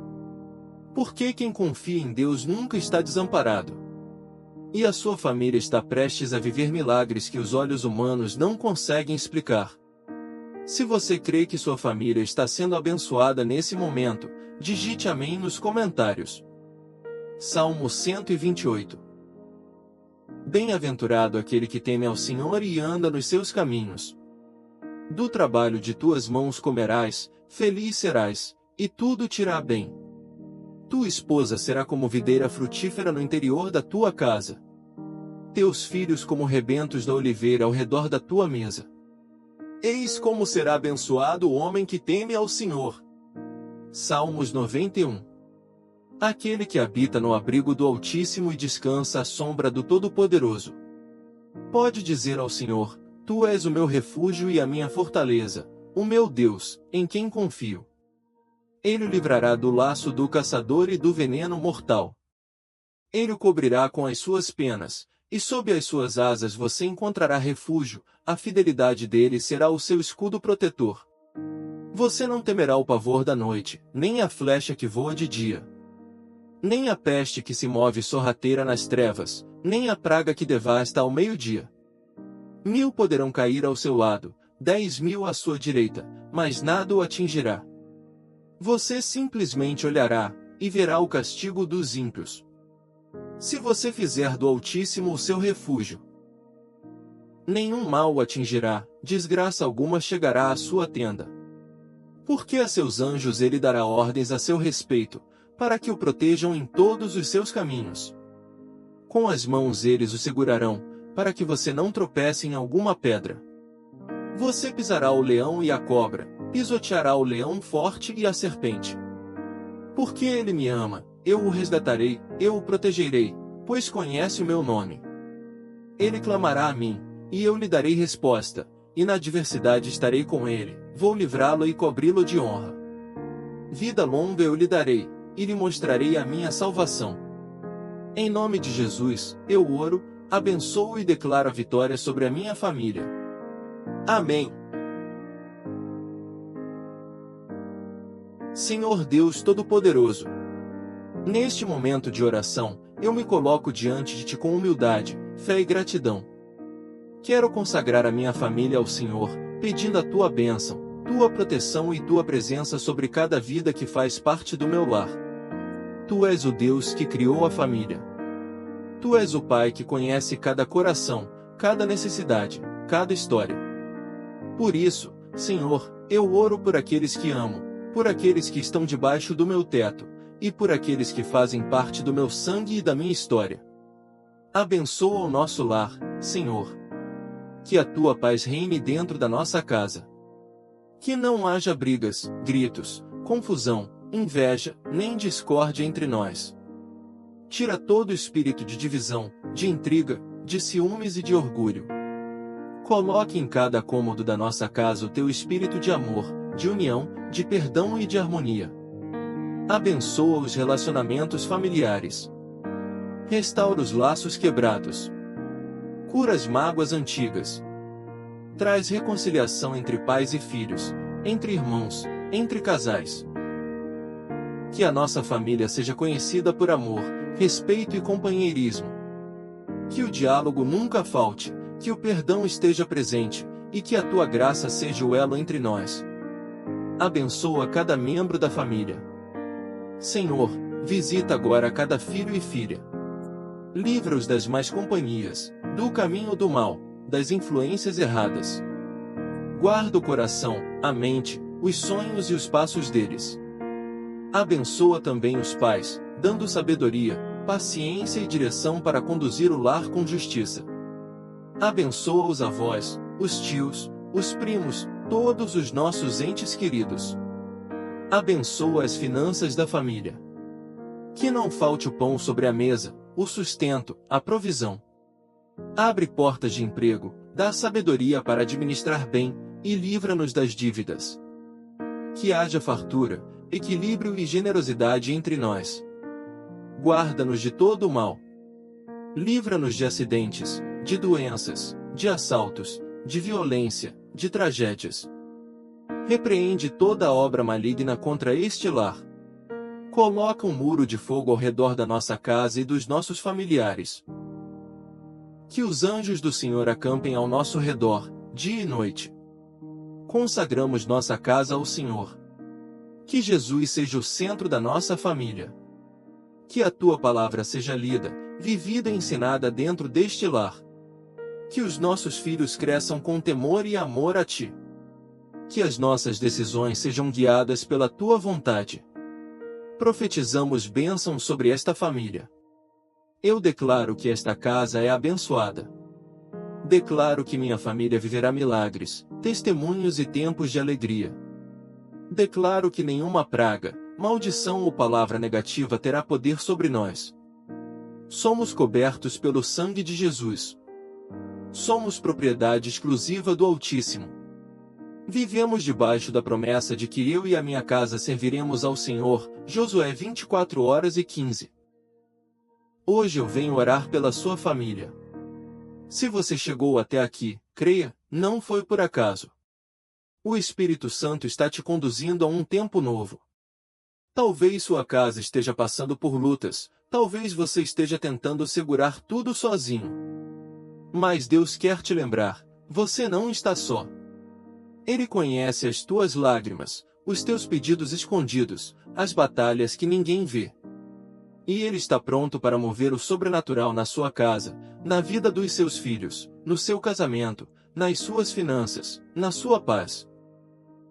Porque quem confia em Deus nunca está desamparado. E a sua família está prestes a viver milagres que os olhos humanos não conseguem explicar. Se você crê que sua família está sendo abençoada nesse momento, digite amém nos comentários. Salmo 128. Bem-aventurado aquele que teme ao Senhor e anda nos seus caminhos. Do trabalho de tuas mãos comerás, feliz serás, e tudo te irá bem. Tua esposa será como videira frutífera no interior da tua casa. Teus filhos como rebentos da oliveira ao redor da tua mesa. Eis como será abençoado o homem que teme ao Senhor. Salmos 91. Aquele que habita no abrigo do Altíssimo e descansa à sombra do Todo-Poderoso. Pode dizer ao Senhor: Tu és o meu refúgio e a minha fortaleza, o meu Deus, em quem confio. Ele o livrará do laço do caçador e do veneno mortal. Ele o cobrirá com as suas penas, e sob as suas asas você encontrará refúgio, a fidelidade dele será o seu escudo protetor. Você não temerá o pavor da noite, nem a flecha que voa de dia. Nem a peste que se move sorrateira nas trevas, nem a praga que devasta ao meio-dia. 1000 poderão cair ao seu lado, 10.000 à sua direita, mas nada o atingirá. Você simplesmente olhará, e verá o castigo dos ímpios. Se você fizer do Altíssimo o seu refúgio, nenhum mal o atingirá, desgraça alguma chegará à sua tenda. Porque a seus anjos ele dará ordens a seu respeito, para que o protejam em todos os seus caminhos. Com as mãos eles o segurarão, para que você não tropece em alguma pedra. Você pisará o leão e a cobra, pisoteará o leão forte e a serpente. Porque ele me ama, eu o resgatarei, eu o protegerei, pois conhece o meu nome. Ele clamará a mim, e eu lhe darei resposta, e na adversidade estarei com ele, vou livrá-lo e cobri-lo de honra. Vida longa eu lhe darei, e lhe mostrarei a minha salvação. Em nome de Jesus, eu oro, abençoo e declaro a vitória sobre a minha família. Amém. Senhor Deus Todo-Poderoso, neste momento de oração, eu me coloco diante de Ti com humildade, fé e gratidão. Quero consagrar a minha família ao Senhor, pedindo a Tua bênção, Tua proteção e Tua presença sobre cada vida que faz parte do meu lar. Tu és o Deus que criou a família. Tu és o Pai que conhece cada coração, cada necessidade, cada história. Por isso, Senhor, eu oro por aqueles que amo, por aqueles que estão debaixo do meu teto, e por aqueles que fazem parte do meu sangue e da minha história. Abençoa o nosso lar, Senhor. Que a Tua paz reine dentro da nossa casa. Que não haja brigas, gritos, confusão, inveja, nem discórdia entre nós. Tira todo espírito de divisão, de intriga, de ciúmes e de orgulho. Coloque em cada cômodo da nossa casa o Teu espírito de amor, de união, de perdão e de harmonia. Abençoa os relacionamentos familiares. Restaura os laços quebrados. Cura as mágoas antigas. Traz reconciliação entre pais e filhos, entre irmãos, entre casais. Que a nossa família seja conhecida por amor, respeito e companheirismo. Que o diálogo nunca falte, que o perdão esteja presente, e que a Tua graça seja o elo entre nós. Abençoa cada membro da família. Senhor, visita agora cada filho e filha. Livra-os das más companhias, do caminho do mal, das influências erradas. Guarda o coração, a mente, os sonhos e os passos deles. Abençoa também os pais, dando sabedoria, paciência e direção para conduzir o lar com justiça. Abençoa os avós, os tios, os primos, todos os nossos entes queridos. Abençoa as finanças da família. Que não falte o pão sobre a mesa, o sustento, a provisão. Abre portas de emprego, dá sabedoria para administrar bem, e livra-nos das dívidas. Que haja fartura, equilíbrio e generosidade entre nós. Guarda-nos de todo o mal. Livra-nos de acidentes, de doenças, de assaltos, de violência, de tragédias. Repreende toda obra maligna contra este lar. Coloca um muro de fogo ao redor da nossa casa e dos nossos familiares. Que os anjos do Senhor acampem ao nosso redor, dia e noite. Consagramos nossa casa ao Senhor. Que Jesus seja o centro da nossa família. Que a Tua palavra seja lida, vivida e ensinada dentro deste lar. Que os nossos filhos cresçam com temor e amor a Ti. Que as nossas decisões sejam guiadas pela Tua vontade. Profetizamos bênção sobre esta família. Eu declaro que esta casa é abençoada. Declaro que minha família viverá milagres, testemunhos e tempos de alegria. Declaro que nenhuma praga, maldição ou palavra negativa terá poder sobre nós. Somos cobertos pelo sangue de Jesus. Somos propriedade exclusiva do Altíssimo. Vivemos debaixo da promessa de que eu e a minha casa serviremos ao Senhor. Josué 24:15. Hoje eu venho orar pela sua família. Se você chegou até aqui, creia, não foi por acaso. O Espírito Santo está te conduzindo a um tempo novo. Talvez sua casa esteja passando por lutas, talvez você esteja tentando segurar tudo sozinho. Mas Deus quer te lembrar, você não está só. Ele conhece as tuas lágrimas, os teus pedidos escondidos, as batalhas que ninguém vê. E Ele está pronto para mover o sobrenatural na sua casa, na vida dos seus filhos, no seu casamento, nas suas finanças, na sua paz.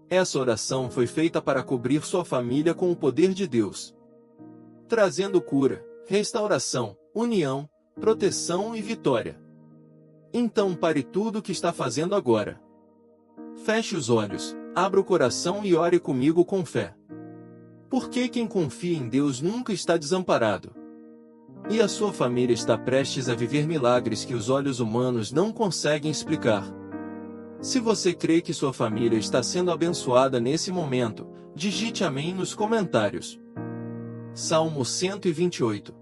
Essa oração foi feita para cobrir sua família com o poder de Deus, trazendo cura, restauração, união, proteção e vitória. Então pare tudo o que está fazendo agora. Feche os olhos, abra o coração e ore comigo com fé. Porque quem confia em Deus nunca está desamparado. E a sua família está prestes a viver milagres que os olhos humanos não conseguem explicar. Se você crê que sua família está sendo abençoada nesse momento, digite amém nos comentários. Salmo 128.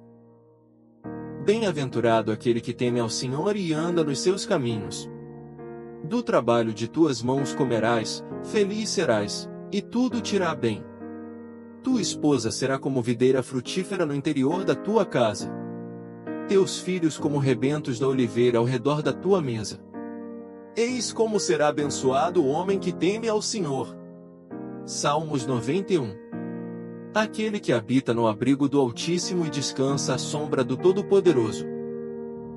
Bem-aventurado aquele que teme ao Senhor e anda nos seus caminhos. Do trabalho de tuas mãos comerás, feliz serás, e tudo te irá bem. Tua esposa será como videira frutífera no interior da tua casa. Teus filhos como rebentos da oliveira ao redor da tua mesa. Eis como será abençoado o homem que teme ao Senhor. Salmos 91. Aquele que habita no abrigo do Altíssimo e descansa à sombra do Todo-Poderoso.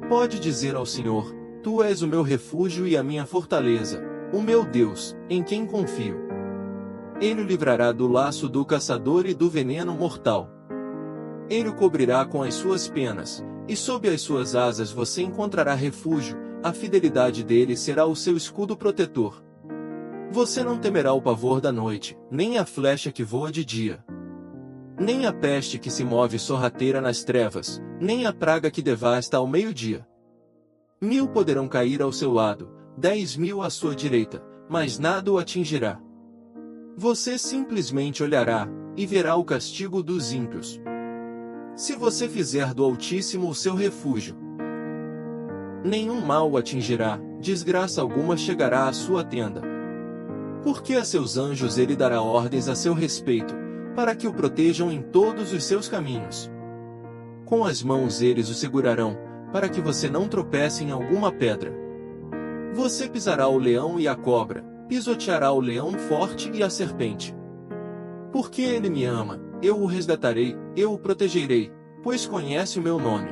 Pode dizer ao Senhor, Tu és o meu refúgio e a minha fortaleza, o meu Deus, em quem confio. Ele o livrará do laço do caçador e do veneno mortal. Ele o cobrirá com as suas penas, e sob as suas asas você encontrará refúgio, a fidelidade dele será o seu escudo protetor. Você não temerá o pavor da noite, nem a flecha que voa de dia. Nem a peste que se move sorrateira nas trevas, nem a praga que devasta ao meio-dia. 1000 poderão cair ao seu lado, 10.000 à sua direita, mas nada o atingirá. Você simplesmente olhará, e verá o castigo dos ímpios. Se você fizer do Altíssimo o seu refúgio, nenhum mal o atingirá, desgraça alguma chegará à sua tenda. Porque a seus anjos ele dará ordens a seu respeito, para que o protejam em todos os seus caminhos. Com as mãos eles o segurarão, para que você não tropece em alguma pedra. Você pisará o leão e a cobra, pisoteará o leão forte e a serpente. Porque ele me ama, eu o resgatarei, eu o protegerei, pois conhece o meu nome.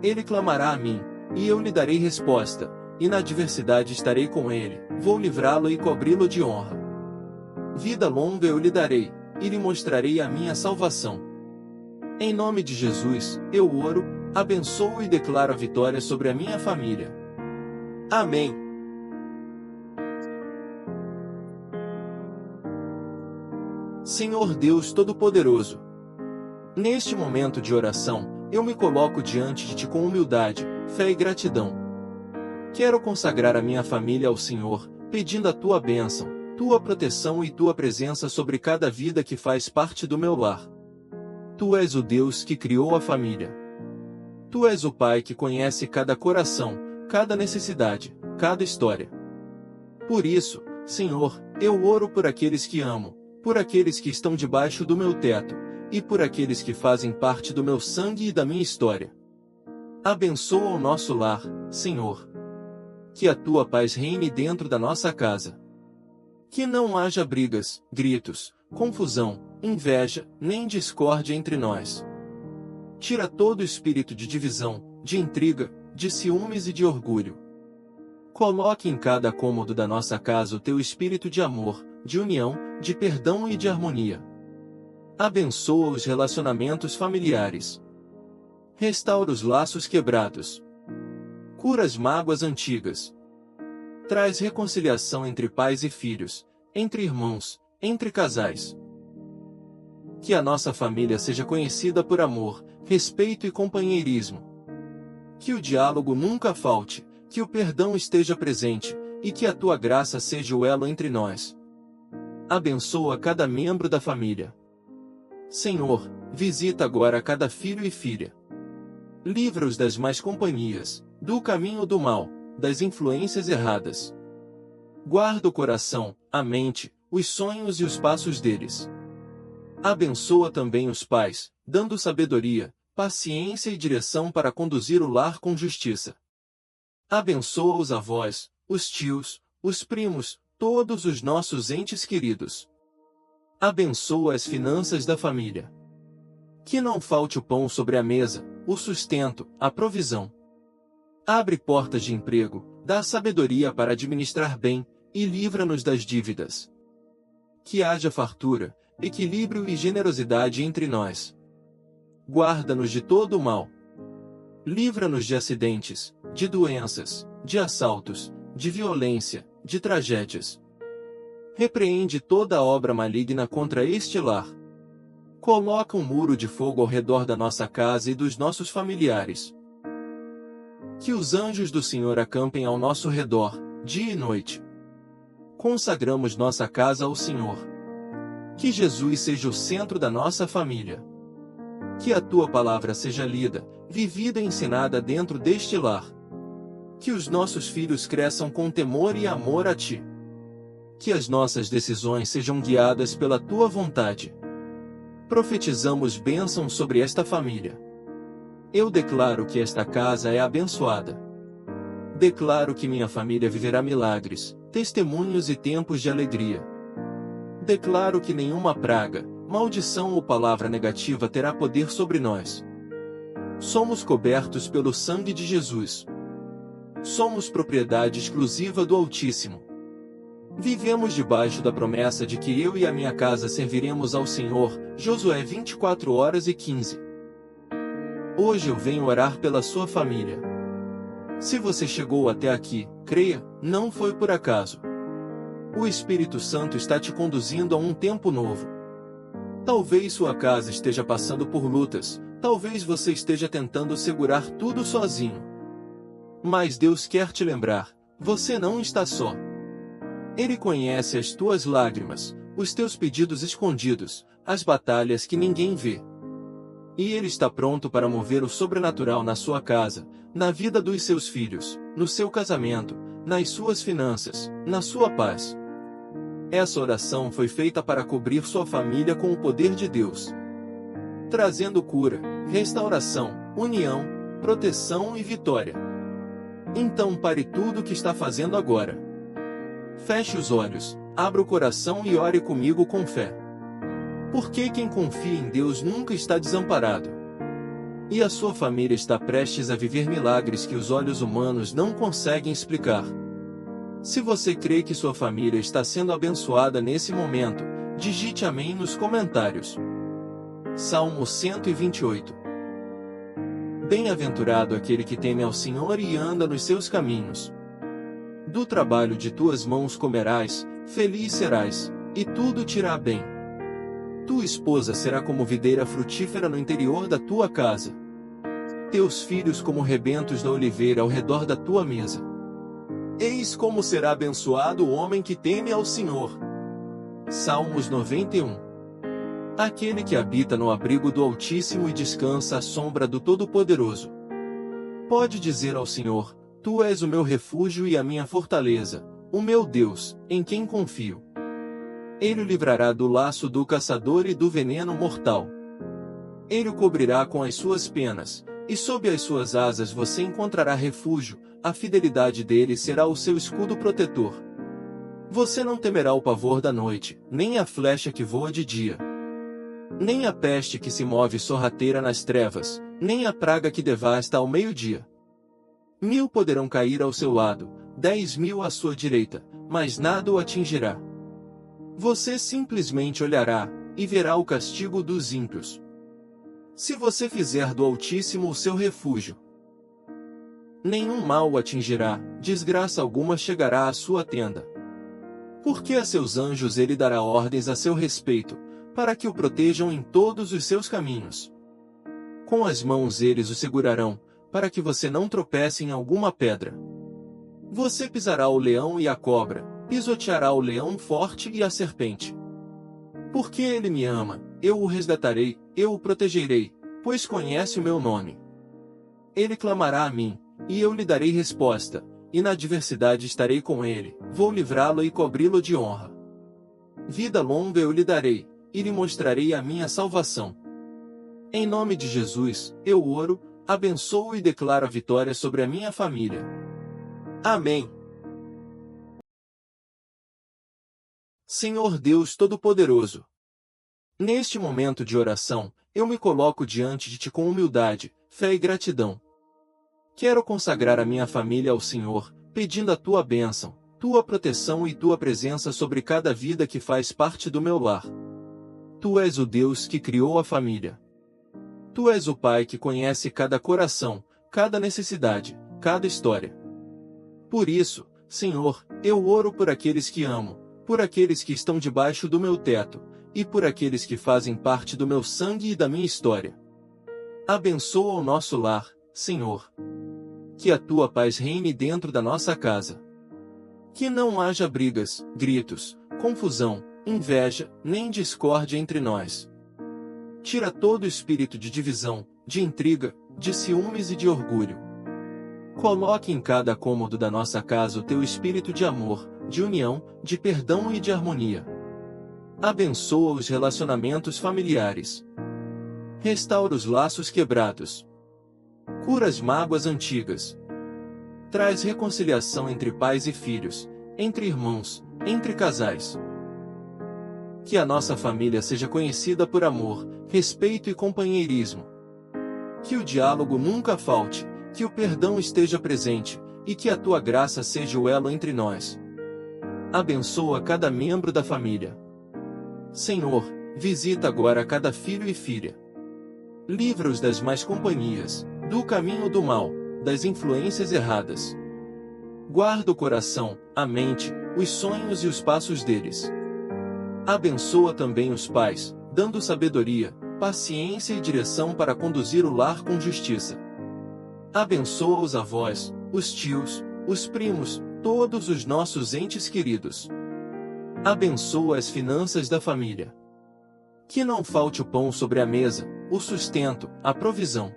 Ele clamará a mim, e eu lhe darei resposta, e na adversidade estarei com ele, vou livrá-lo e cobri-lo de honra. Vida longa eu lhe darei, e lhe mostrarei a minha salvação. Em nome de Jesus, eu oro, abençoo e declaro a vitória sobre a minha família. Amém. Senhor Deus Todo-Poderoso, neste momento de oração, eu me coloco diante de Ti com humildade, fé e gratidão. Quero consagrar a minha família ao Senhor, pedindo a Tua bênção, Tua proteção e Tua presença sobre cada vida que faz parte do meu lar. Tu és o Deus que criou a família. Tu és o Pai que conhece cada coração, cada necessidade, cada história. Por isso, Senhor, eu oro por aqueles que amo, por aqueles que estão debaixo do meu teto, e por aqueles que fazem parte do meu sangue e da minha história. Abençoa o nosso lar, Senhor. Que a Tua paz reine dentro da nossa casa. Que não haja brigas, gritos, confusão, inveja, nem discórdia entre nós. Tira todo o espírito de divisão, de intriga, de ciúmes e de orgulho. Coloque em cada cômodo da nossa casa o Teu espírito de amor, de união, de perdão e de harmonia. Abençoa os relacionamentos familiares. Restaura os laços quebrados. Cura as mágoas antigas. Traz reconciliação entre pais e filhos, entre irmãos, entre casais. Que a nossa família seja conhecida por amor, respeito e companheirismo. Que o diálogo nunca falte, que o perdão esteja presente, e que a tua graça seja o elo entre nós. Abençoa cada membro da família. Senhor, visita agora cada filho e filha. Livra-os das más companhias, do caminho do mal, das influências erradas. Guarda o coração, a mente, os sonhos e os passos deles. Abençoa também os pais, dando sabedoria, paciência e direção para conduzir o lar com justiça. Abençoa os avós, os tios, os primos, todos os nossos entes queridos. Abençoa as finanças da família. Que não falte o pão sobre a mesa, o sustento, a provisão. Abre portas de emprego, dá sabedoria para administrar bem, e livra-nos das dívidas. Que haja fartura, equilíbrio e generosidade entre nós. Guarda-nos de todo o mal. Livra-nos de acidentes, de doenças, de assaltos, de violência, de tragédias. Repreende toda obra maligna contra este lar. Coloca um muro de fogo ao redor da nossa casa e dos nossos familiares. Que os anjos do Senhor acampem ao nosso redor, dia e noite. Consagramos nossa casa ao Senhor. Que Jesus seja o centro da nossa família. Que a tua palavra seja lida, vivida e ensinada dentro deste lar. Que os nossos filhos cresçam com temor e amor a ti. Que as nossas decisões sejam guiadas pela tua vontade. Profetizamos bênçãos sobre esta família. Eu declaro que esta casa é abençoada. Declaro que minha família viverá milagres, testemunhos e tempos de alegria. Declaro que nenhuma praga, maldição ou palavra negativa terá poder sobre nós. Somos cobertos pelo sangue de Jesus. Somos propriedade exclusiva do Altíssimo. Vivemos debaixo da promessa de que eu e a minha casa serviremos ao Senhor. Josué 24:15. Hoje eu venho orar pela sua família. Se você chegou até aqui, creia, não foi por acaso. O Espírito Santo está te conduzindo a um tempo novo. Talvez sua casa esteja passando por lutas, talvez você esteja tentando segurar tudo sozinho. Mas Deus quer te lembrar, você não está só. Ele conhece as tuas lágrimas, os teus pedidos escondidos, as batalhas que ninguém vê. E Ele está pronto para mover o sobrenatural na sua casa, na vida dos seus filhos, no seu casamento, nas suas finanças, na sua paz. Essa oração foi feita para cobrir sua família com o poder de Deus, trazendo cura, restauração, união, proteção e vitória. Então pare tudo o que está fazendo agora. Feche os olhos, abra o coração e ore comigo com fé. Porque quem confia em Deus nunca está desamparado. E a sua família está prestes a viver milagres que os olhos humanos não conseguem explicar. Se você crê que sua família está sendo abençoada nesse momento, digite amém nos comentários. Salmo 128. Bem-aventurado aquele que teme ao Senhor e anda nos seus caminhos. Do trabalho de tuas mãos comerás, feliz serás, e tudo te irá bem. Tua esposa será como videira frutífera no interior da tua casa. Teus filhos como rebentos da oliveira ao redor da tua mesa. Eis como será abençoado o homem que teme ao Senhor. Salmos 91. Aquele que habita no abrigo do Altíssimo e descansa à sombra do Todo-Poderoso. Pode dizer ao Senhor, Tu és o meu refúgio e a minha fortaleza, o meu Deus, em quem confio. Ele o livrará do laço do caçador e do veneno mortal. Ele o cobrirá com as suas penas, e sob as suas asas você encontrará refúgio, a fidelidade dele será o seu escudo protetor. Você não temerá o pavor da noite, nem a flecha que voa de dia, nem a peste que se move sorrateira nas trevas, nem a praga que devasta ao meio-dia. 1000 poderão cair ao seu lado, 10.000 à sua direita, mas nada o atingirá. Você simplesmente olhará, e verá o castigo dos ímpios. Se você fizer do Altíssimo o seu refúgio, nenhum mal o atingirá, desgraça alguma chegará à sua tenda. Porque a seus anjos ele dará ordens a seu respeito, para que o protejam em todos os seus caminhos. Com as mãos eles o segurarão, para que você não tropece em alguma pedra. Você pisará o leão e a cobra, pisoteará o leão forte e a serpente. Porque ele me ama, eu o resgatarei, eu o protegerei, pois conhece o meu nome. Ele clamará a mim, e eu lhe darei resposta, e na adversidade estarei com ele, vou livrá-lo e cobri-lo de honra. Vida longa eu lhe darei, e lhe mostrarei a minha salvação. Em nome de Jesus, eu oro, abençoo e declaro a vitória sobre a minha família. Amém. Senhor Deus Todo-Poderoso, neste momento de oração, eu me coloco diante de Ti com humildade, fé e gratidão. Quero consagrar a minha família ao Senhor, pedindo a Tua bênção, Tua proteção e Tua presença sobre cada vida que faz parte do meu lar. Tu és o Deus que criou a família. Tu és o Pai que conhece cada coração, cada necessidade, cada história. Por isso, Senhor, eu oro por aqueles que amo, por aqueles que estão debaixo do meu teto, e por aqueles que fazem parte do meu sangue e da minha história. Abençoa o nosso lar, Senhor. Que a Tua paz reine dentro da nossa casa. Que não haja brigas, gritos, confusão, inveja, nem discórdia entre nós. Tira todo espírito de divisão, de intriga, de ciúmes e de orgulho. Coloque em cada cômodo da nossa casa o Teu espírito de amor, de união, de perdão e de harmonia. Abençoa os relacionamentos familiares. Restaura os laços quebrados. Cura as mágoas antigas. Traz reconciliação entre pais e filhos, entre irmãos, entre casais. Que a nossa família seja conhecida por amor, respeito e companheirismo. Que o diálogo nunca falte, que o perdão esteja presente, e que a Tua graça seja o elo entre nós. Abençoa cada membro da família. Senhor, visita agora cada filho e filha. Livra-os das más companhias, do caminho do mal, das influências erradas. Guarda o coração, a mente, os sonhos e os passos deles. Abençoa também os pais, dando sabedoria, paciência e direção para conduzir o lar com justiça. Abençoa os avós, os tios, os primos, todos os nossos entes queridos. Abençoa as finanças da família. Que não falte o pão sobre a mesa, o sustento, a provisão.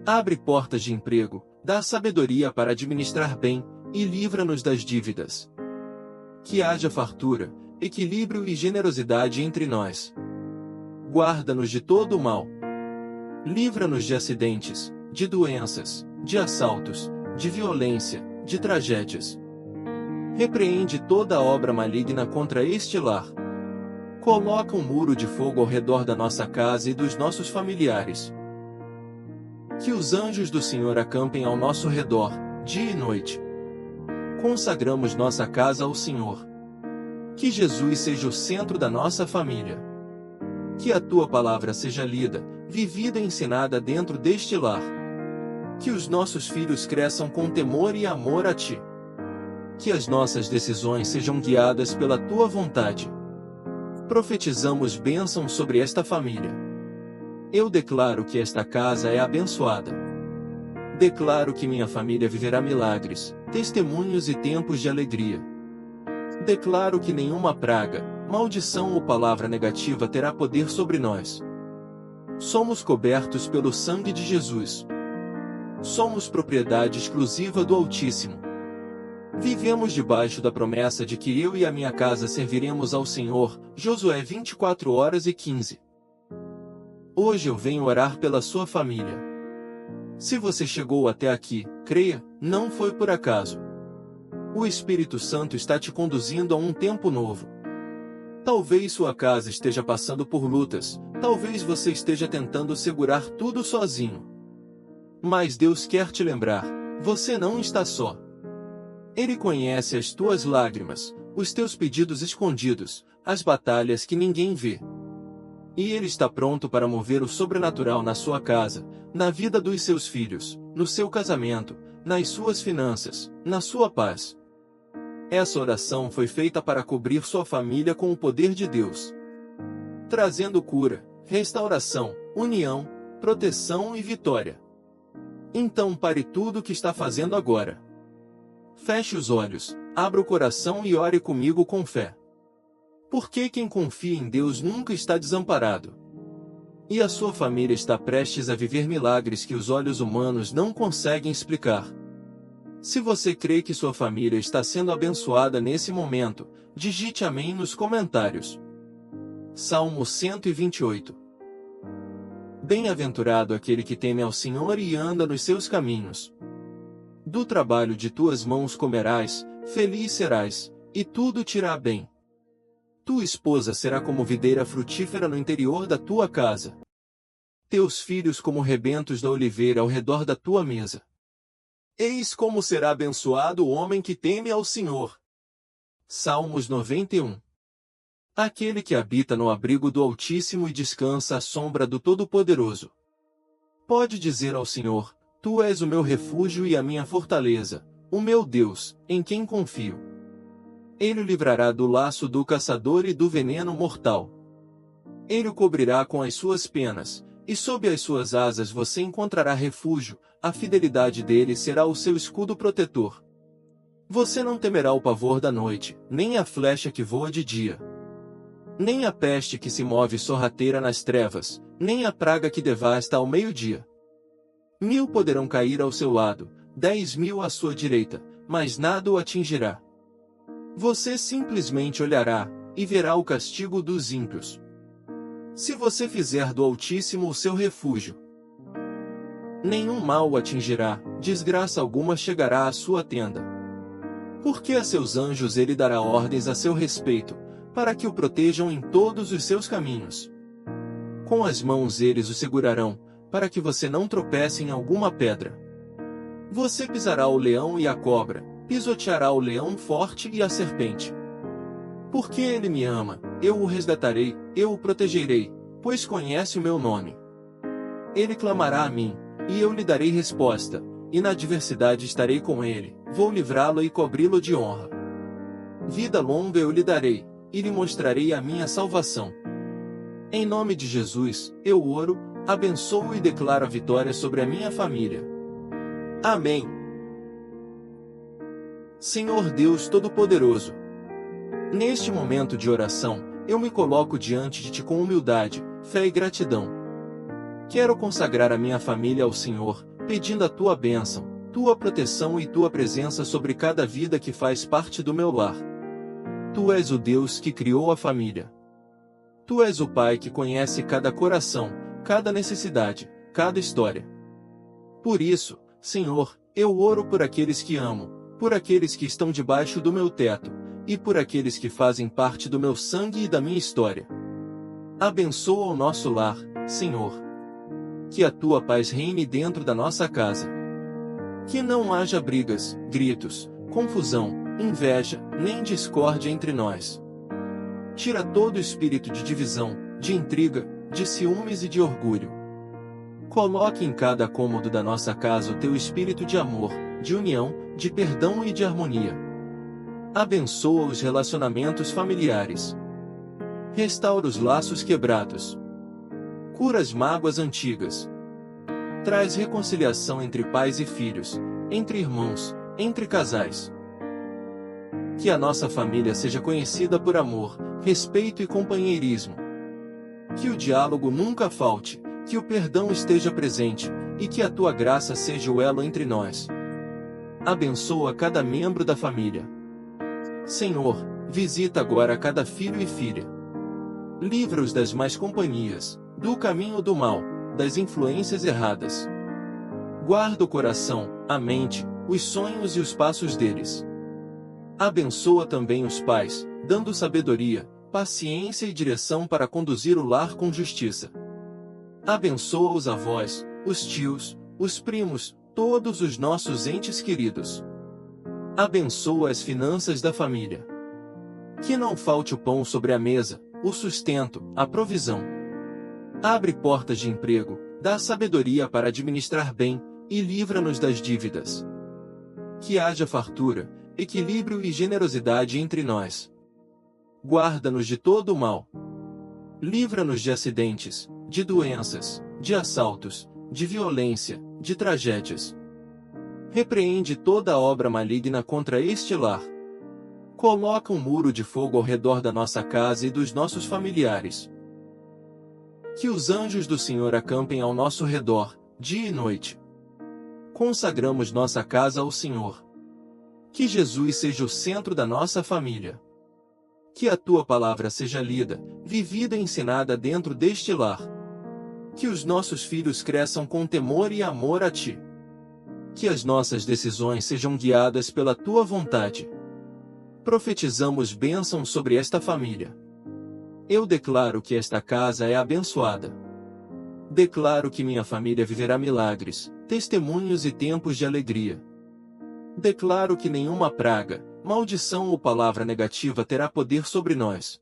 Abre portas de emprego, dá sabedoria para administrar bem, e livra-nos das dívidas. Que haja fartura, equilíbrio e generosidade entre nós. Guarda-nos de todo o mal. Livra-nos de acidentes, de doenças, de assaltos, de violência, de tragédias. Repreende toda obra maligna contra este lar. Coloca um muro de fogo ao redor da nossa casa e dos nossos familiares. Que os anjos do Senhor acampem ao nosso redor, dia e noite. Consagramos nossa casa ao Senhor. Que Jesus seja o centro da nossa família. Que a Tua palavra seja lida, vivida e ensinada dentro deste lar. Que os nossos filhos cresçam com temor e amor a Ti. Que as nossas decisões sejam guiadas pela Tua vontade. Profetizamos bênção sobre esta família. Eu declaro que esta casa é abençoada. Declaro que minha família viverá milagres, testemunhos e tempos de alegria. Declaro que nenhuma praga, maldição ou palavra negativa terá poder sobre nós. Somos cobertos pelo sangue de Jesus. Somos propriedade exclusiva do Altíssimo. Vivemos debaixo da promessa de que eu e a minha casa serviremos ao Senhor. Josué 24:15. Hoje eu venho orar pela sua família. Se você chegou até aqui, creia, não foi por acaso. O Espírito Santo está te conduzindo a um tempo novo. Talvez sua casa esteja passando por lutas, talvez você esteja tentando segurar tudo sozinho. Mas Deus quer te lembrar, você não está só. Ele conhece as tuas lágrimas, os teus pedidos escondidos, as batalhas que ninguém vê. E Ele está pronto para mover o sobrenatural na sua casa, na vida dos seus filhos, no seu casamento, nas suas finanças, na sua paz. Essa oração foi feita para cobrir sua família com o poder de Deus, trazendo cura, restauração, união, proteção e vitória. Então pare tudo o que está fazendo agora. Feche os olhos, abra o coração e ore comigo com fé. Porque quem confia em Deus nunca está desamparado. E a sua família está prestes a viver milagres que os olhos humanos não conseguem explicar. Se você crê que sua família está sendo abençoada nesse momento, digite amém nos comentários. Salmo 128. Bem-aventurado aquele que teme ao Senhor e anda nos seus caminhos. Do trabalho de tuas mãos comerás, feliz serás, e tudo te irá bem. Tua esposa será como videira frutífera no interior da tua casa. Teus filhos como rebentos da oliveira ao redor da tua mesa. Eis como será abençoado o homem que teme ao Senhor. Salmos 91. Aquele que habita no abrigo do Altíssimo e descansa à sombra do Todo-Poderoso. Pode dizer ao Senhor: Tu és o meu refúgio e a minha fortaleza, o meu Deus, em quem confio. Ele o livrará do laço do caçador e do veneno mortal. Ele o cobrirá com as suas penas, e sob as suas asas você encontrará refúgio, a fidelidade dele será o seu escudo protetor. Você não temerá o pavor da noite, nem a flecha que voa de dia, nem a peste que se move sorrateira nas trevas, nem a praga que devasta ao meio-dia. 1000 poderão cair ao seu lado, 10.000 à sua direita, mas nada o atingirá. Você simplesmente olhará, e verá o castigo dos ímpios. Se você fizer do Altíssimo o seu refúgio, nenhum mal o atingirá, desgraça alguma chegará à sua tenda. Porque a seus anjos ele dará ordens a seu respeito, para que o protejam em todos os seus caminhos. Com as mãos eles o segurarão, para que você não tropece em alguma pedra. Você pisará o leão e a cobra, pisoteará o leão forte e a serpente. Porque ele me ama, eu o resgatarei, eu o protegerei, pois conhece o meu nome. Ele clamará a mim, e eu lhe darei resposta, e na adversidade estarei com ele, vou livrá-lo e cobri-lo de honra. Vida longa eu lhe darei, e lhe mostrarei a minha salvação. Em nome de Jesus, eu oro, abençoo e declaro a vitória sobre a minha família. Amém. Senhor Deus Todo-Poderoso, neste momento de oração, eu me coloco diante de Ti com humildade, fé e gratidão. Quero consagrar a minha família ao Senhor, pedindo a Tua bênção, Tua proteção e Tua presença sobre cada vida que faz parte do meu lar. Tu és o Deus que criou a família. Tu és o Pai que conhece cada coração, cada necessidade, cada história. Por isso, Senhor, eu oro por aqueles que amo, por aqueles que estão debaixo do meu teto, e por aqueles que fazem parte do meu sangue e da minha história. Abençoa o nosso lar, Senhor. Que a Tua paz reine dentro da nossa casa. Que não haja brigas, gritos, confusão, inveja, nem discórdia entre nós. Tira todo espírito de divisão, de intriga, de ciúmes e de orgulho. Coloque em cada cômodo da nossa casa o Teu espírito de amor, de união, de perdão e de harmonia. Abençoa os relacionamentos familiares. Restaura os laços quebrados. Cura as mágoas antigas. Traz reconciliação entre pais e filhos, entre irmãos, entre casais. Que a nossa família seja conhecida por amor, respeito e companheirismo. Que o diálogo nunca falte, que o perdão esteja presente, e que a Tua graça seja o elo entre nós. Abençoa cada membro da família. Senhor, visita agora cada filho e filha. Livra-os das más companhias, do caminho do mal, das influências erradas. Guarda o coração, a mente, os sonhos e os passos deles. Abençoa também os pais, dando sabedoria, paciência e direção para conduzir o lar com justiça. Abençoa os avós, os tios, os primos, todos os nossos entes queridos. Abençoa as finanças da família. Que não falte o pão sobre a mesa, o sustento, a provisão. Abre portas de emprego, dá sabedoria para administrar bem, e livra-nos das dívidas. Que haja fartura, equilíbrio e generosidade entre nós. Guarda-nos de todo o mal. Livra-nos de acidentes, de doenças, de assaltos, de violência, de tragédias. Repreende toda obra maligna contra este lar. Coloca um muro de fogo ao redor da nossa casa e dos nossos familiares. Que os anjos do Senhor acampem ao nosso redor, dia e noite. Consagramos nossa casa ao Senhor. Que Jesus seja o centro da nossa família. Que a tua palavra seja lida, vivida e ensinada dentro deste lar. Que os nossos filhos cresçam com temor e amor a ti. Que as nossas decisões sejam guiadas pela tua vontade. Profetizamos bênção sobre esta família. Eu declaro que esta casa é abençoada. Declaro que minha família viverá milagres, testemunhos e tempos de alegria. Declaro que nenhuma praga, maldição ou palavra negativa terá poder sobre nós.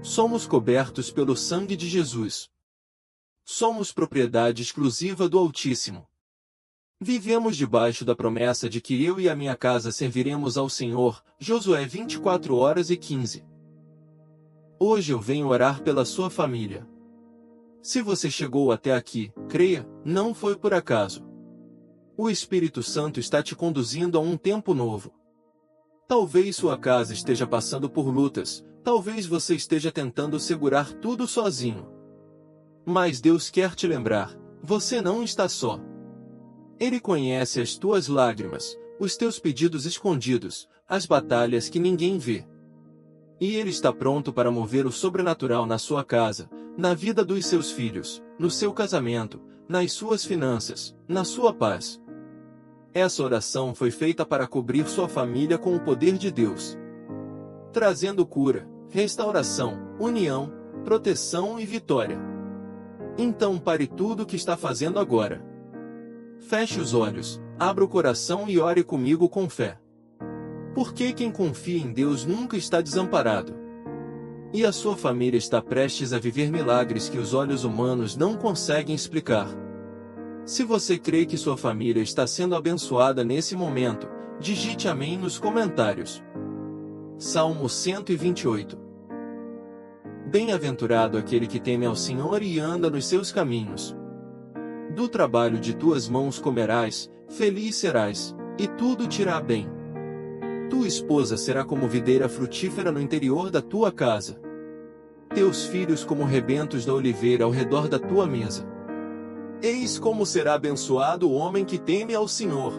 Somos cobertos pelo sangue de Jesus. Somos propriedade exclusiva do Altíssimo. Vivemos debaixo da promessa de que eu e a minha casa serviremos ao Senhor. Josué 24:15. Hoje eu venho orar pela sua família. Se você chegou até aqui, creia, não foi por acaso. O Espírito Santo está te conduzindo a um tempo novo. Talvez sua casa esteja passando por lutas, talvez você esteja tentando segurar tudo sozinho. Mas Deus quer te lembrar, você não está só. Ele conhece as tuas lágrimas, os teus pedidos escondidos, as batalhas que ninguém vê. E Ele está pronto para mover o sobrenatural na sua casa, na vida dos seus filhos, no seu casamento, nas suas finanças, na sua paz. Essa oração foi feita para cobrir sua família com o poder de Deus, trazendo cura, restauração, união, proteção e vitória. Então pare tudo o que está fazendo agora. Feche os olhos, abra o coração e ore comigo com fé. Porque quem confia em Deus nunca está desamparado. E a sua família está prestes a viver milagres que os olhos humanos não conseguem explicar. Se você crê que sua família está sendo abençoada nesse momento, digite amém nos comentários. Salmo 128. Bem-aventurado aquele que teme ao Senhor e anda nos seus caminhos. Do trabalho de tuas mãos comerás, feliz serás, e tudo te irá bem. Tua esposa será como videira frutífera no interior da tua casa. Teus filhos como rebentos da oliveira ao redor da tua mesa. Eis como será abençoado o homem que teme ao Senhor.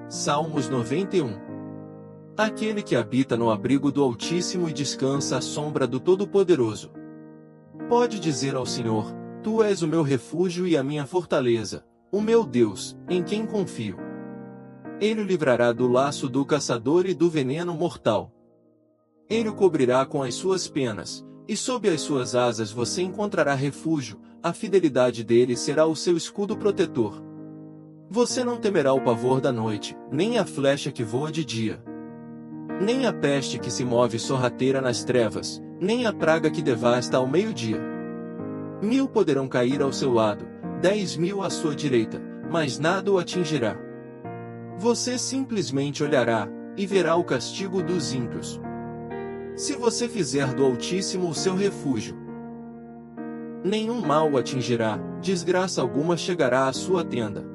Salmos 91. Aquele que habita no abrigo do Altíssimo e descansa à sombra do Todo-Poderoso. Pode dizer ao Senhor, Tu és o meu refúgio e a minha fortaleza, o meu Deus, em quem confio. Ele o livrará do laço do caçador e do veneno mortal. Ele o cobrirá com as suas penas, e sob as suas asas você encontrará refúgio, a fidelidade dele será o seu escudo protetor. Você não temerá o pavor da noite, nem a flecha que voa de dia, nem a peste que se move sorrateira nas trevas, nem a praga que devasta ao meio-dia. 1000 poderão cair ao seu lado, 10.000 à sua direita, mas nada o atingirá. Você simplesmente olhará, e verá o castigo dos ímpios. Se você fizer do Altíssimo o seu refúgio, nenhum mal o atingirá, desgraça alguma chegará à sua tenda.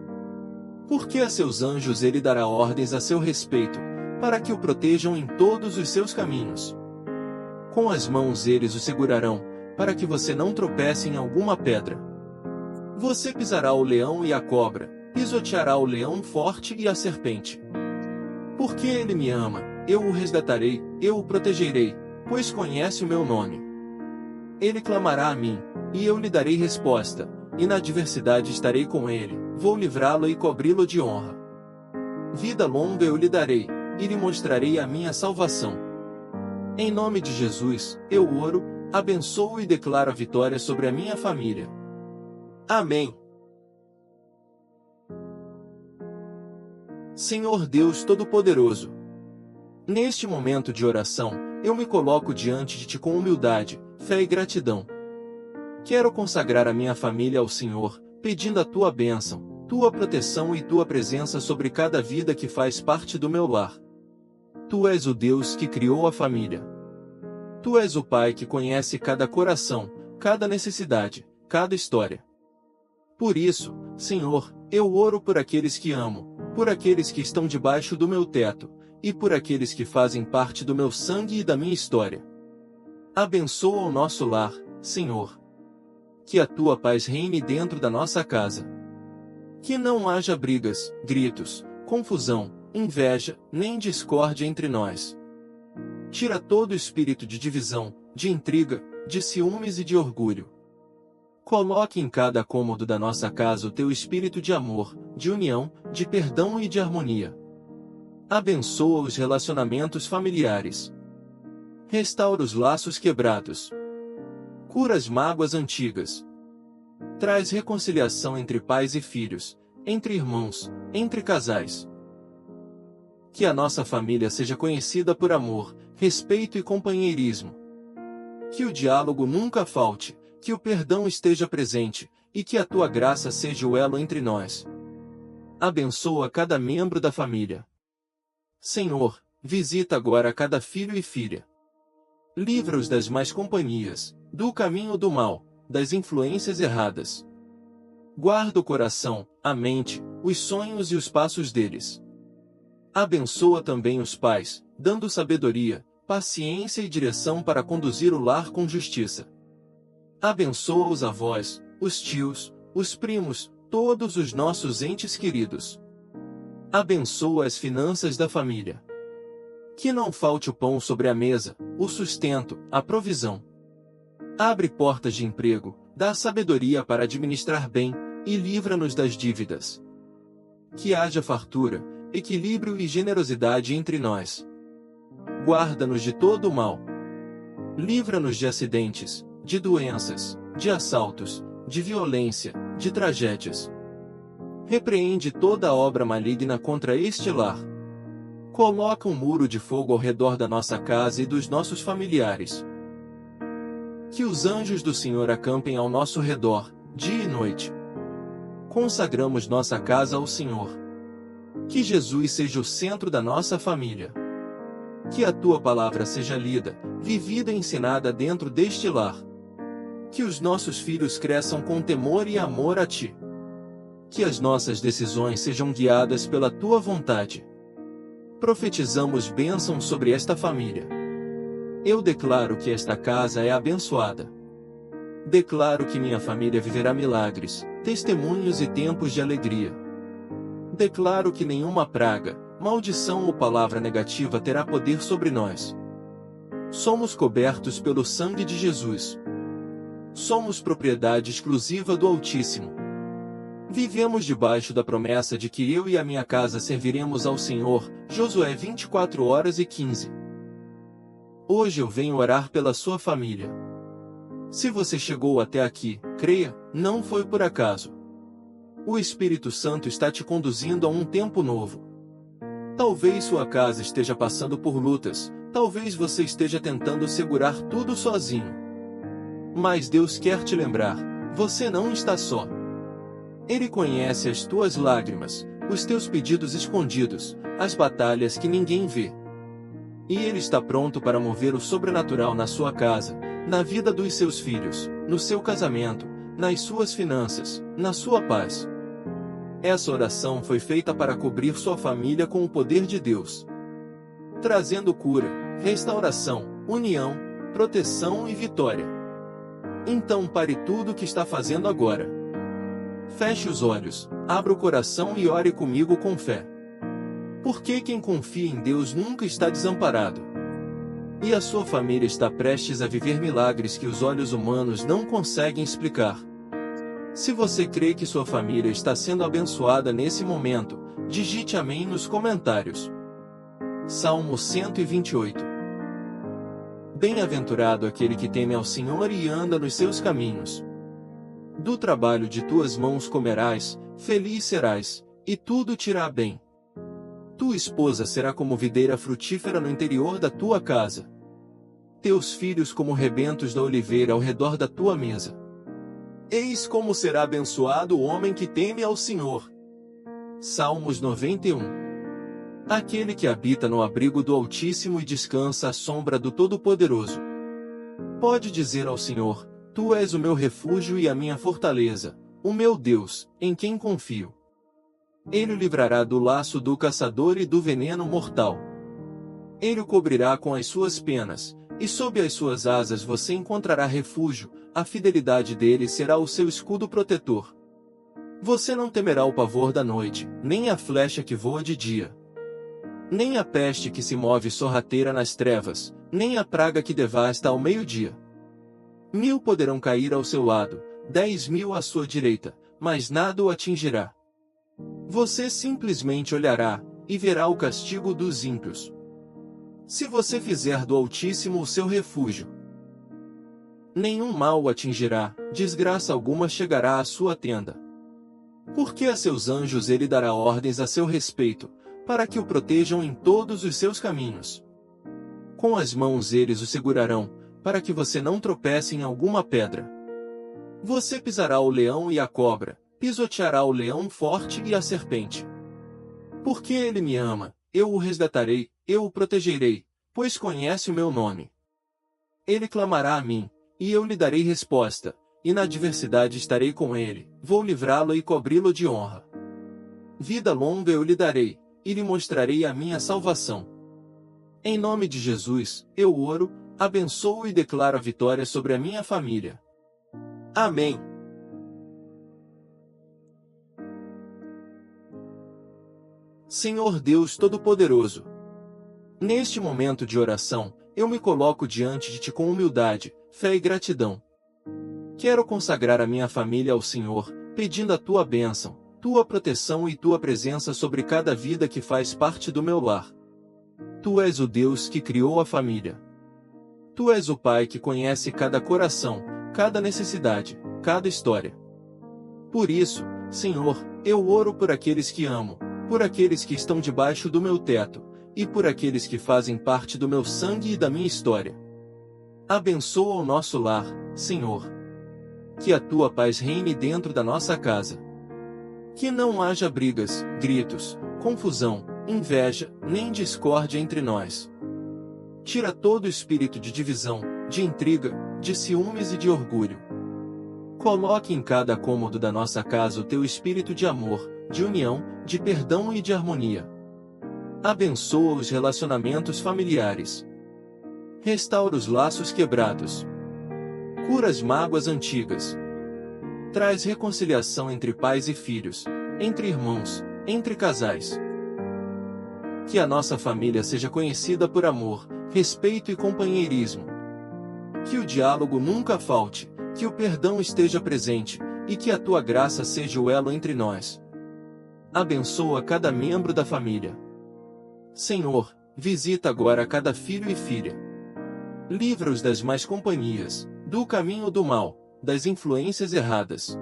Porque a seus anjos ele dará ordens a seu respeito, para que o protejam em todos os seus caminhos. Com as mãos eles o segurarão, para que você não tropece em alguma pedra. Você pisará o leão e a cobra, pisoteará o leão forte e a serpente. Porque ele me ama, eu o resgatarei, eu o protegerei, pois conhece o meu nome. Ele clamará a mim, e eu lhe darei resposta, e na adversidade estarei com ele, vou livrá-lo e cobri-lo de honra. Vida longa eu lhe darei, e lhe mostrarei a minha salvação. Em nome de Jesus, eu oro, abençoo e declaro a vitória sobre a minha família. Amém. Senhor Deus Todo-Poderoso, neste momento de oração, eu me coloco diante de Ti com humildade, fé e gratidão. Quero consagrar a minha família ao Senhor, pedindo a tua bênção, tua proteção e tua presença sobre cada vida que faz parte do meu lar. Tu és o Deus que criou a família. Tu és o Pai que conhece cada coração, cada necessidade, cada história. Por isso, Senhor, eu oro por aqueles que amo, por aqueles que estão debaixo do meu teto, e por aqueles que fazem parte do meu sangue e da minha história. Abençoa o nosso lar, Senhor. Que a tua paz reine dentro da nossa casa. Que não haja brigas, gritos, confusão, inveja, nem discórdia entre nós. Tira todo espírito de divisão, de intriga, de ciúmes e de orgulho. Coloque em cada cômodo da nossa casa o teu espírito de amor, de união, de perdão e de harmonia. Abençoa os relacionamentos familiares. Restaura os laços quebrados. Cura as mágoas antigas. Traz reconciliação entre pais e filhos, entre irmãos, entre casais. Que a nossa família seja conhecida por amor, respeito e companheirismo. Que o diálogo nunca falte, que o perdão esteja presente, e que a tua graça seja o elo entre nós. Abençoa cada membro da família. Senhor, visita agora cada filho e filha. Livra-os das más companhias, do caminho do mal, das influências erradas. Guarda o coração, a mente, os sonhos e os passos deles. Abençoa também os pais, dando sabedoria, paciência e direção para conduzir o lar com justiça. Abençoa os avós, os tios, os primos, todos os nossos entes queridos. Abençoa as finanças da família. Que não falte o pão sobre a mesa, o sustento, a provisão. Abre portas de emprego, dá sabedoria para administrar bem, e livra-nos das dívidas. Que haja fartura, equilíbrio e generosidade entre nós. Guarda-nos de todo o mal. Livra-nos de acidentes, de doenças, de assaltos, de violência, de tragédias. Repreende toda obra maligna contra este lar. Coloca um muro de fogo ao redor da nossa casa e dos nossos familiares. Que os anjos do Senhor acampem ao nosso redor, dia e noite. Consagramos nossa casa ao Senhor. Que Jesus seja o centro da nossa família. Que a tua palavra seja lida, vivida e ensinada dentro deste lar. Que os nossos filhos cresçam com temor e amor a ti. Que as nossas decisões sejam guiadas pela tua vontade. Profetizamos bênção sobre esta família. Eu declaro que esta casa é abençoada. Declaro que minha família viverá milagres, testemunhos e tempos de alegria. Declaro que nenhuma praga, maldição ou palavra negativa terá poder sobre nós. Somos cobertos pelo sangue de Jesus. Somos propriedade exclusiva do Altíssimo. Vivemos debaixo da promessa de que eu e a minha casa serviremos ao Senhor. Josué 24:15. Hoje eu venho orar pela sua família. Se você chegou até aqui, creia, não foi por acaso. O Espírito Santo está te conduzindo a um tempo novo. Talvez sua casa esteja passando por lutas, talvez você esteja tentando segurar tudo sozinho. Mas Deus quer te lembrar, você não está só. Ele conhece as tuas lágrimas, os teus pedidos escondidos, as batalhas que ninguém vê. E Ele está pronto para mover o sobrenatural na sua casa, na vida dos seus filhos, no seu casamento, nas suas finanças, na sua paz. Essa oração foi feita para cobrir sua família com o poder de Deus, trazendo cura, restauração, união, proteção e vitória. Então pare tudo o que está fazendo agora. Feche os olhos, abra o coração e ore comigo com fé. Porque quem confia em Deus nunca está desamparado. E a sua família está prestes a viver milagres que os olhos humanos não conseguem explicar. Se você crê que sua família está sendo abençoada nesse momento, digite amém nos comentários. Salmo 128. Bem-aventurado aquele que teme ao Senhor e anda nos seus caminhos. Do trabalho de tuas mãos comerás, feliz serás, e tudo te irá bem. Tua esposa será como videira frutífera no interior da tua casa. Teus filhos como rebentos da oliveira ao redor da tua mesa. Eis como será abençoado o homem que teme ao Senhor. Salmos 91. Aquele que habita no abrigo do Altíssimo e descansa à sombra do Todo-Poderoso. Pode dizer ao Senhor: Tu és o meu refúgio e a minha fortaleza, o meu Deus, em quem confio. Ele o livrará do laço do caçador e do veneno mortal. Ele o cobrirá com as suas penas, e sob as suas asas você encontrará refúgio, a fidelidade dele será o seu escudo protetor. Você não temerá o pavor da noite, nem a flecha que voa de dia. Nem a peste que se move sorrateira nas trevas, nem a praga que devasta ao meio-dia. 1000 poderão cair ao seu lado, 10.000 à sua direita, mas nada o atingirá. Você simplesmente olhará, e verá o castigo dos ímpios. Se você fizer do Altíssimo o seu refúgio, nenhum mal o atingirá, desgraça alguma chegará à sua tenda. Porque a seus anjos ele dará ordens a seu respeito, para que o protejam em todos os seus caminhos. Com as mãos eles o segurarão, para que você não tropece em alguma pedra. Você pisará o leão e a cobra, pisoteará o leão forte e a serpente. Porque ele me ama, eu o resgatarei, eu o protegerei, pois conhece o meu nome. Ele clamará a mim, e eu lhe darei resposta, e na adversidade estarei com ele, vou livrá-lo e cobri-lo de honra. Vida longa eu lhe darei, e lhe mostrarei a minha salvação. Em nome de Jesus, eu oro, abençoo e declaro a vitória sobre a minha família. Amém. Senhor Deus Todo-Poderoso, neste momento de oração, eu me coloco diante de Ti com humildade, fé e gratidão. Quero consagrar a minha família ao Senhor, pedindo a Tua bênção, Tua proteção e Tua presença sobre cada vida que faz parte do meu lar. Tu és o Deus que criou a família. Tu és o Pai que conhece cada coração, cada necessidade, cada história. Por isso, Senhor, eu oro por aqueles que amo, por aqueles que estão debaixo do meu teto, e por aqueles que fazem parte do meu sangue e da minha história. Abençoa o nosso lar, Senhor. Que a Tua paz reine dentro da nossa casa. Que não haja brigas, gritos, confusão, inveja, nem discórdia entre nós. Tira todo o espírito de divisão, de intriga, de ciúmes e de orgulho. Coloque em cada cômodo da nossa casa o Teu espírito de amor, de união, de perdão e de harmonia. Abençoa os relacionamentos familiares. Restaura os laços quebrados. Cura as mágoas antigas. Traz reconciliação entre pais e filhos, entre irmãos, entre casais. Que a nossa família seja conhecida por amor, respeito e companheirismo. Que o diálogo nunca falte, que o perdão esteja presente, e que a Tua graça seja o elo entre nós. Abençoa cada membro da família. Senhor, visita agora cada filho e filha. Livra-os das más companhias, do caminho do mal, das influências erradas.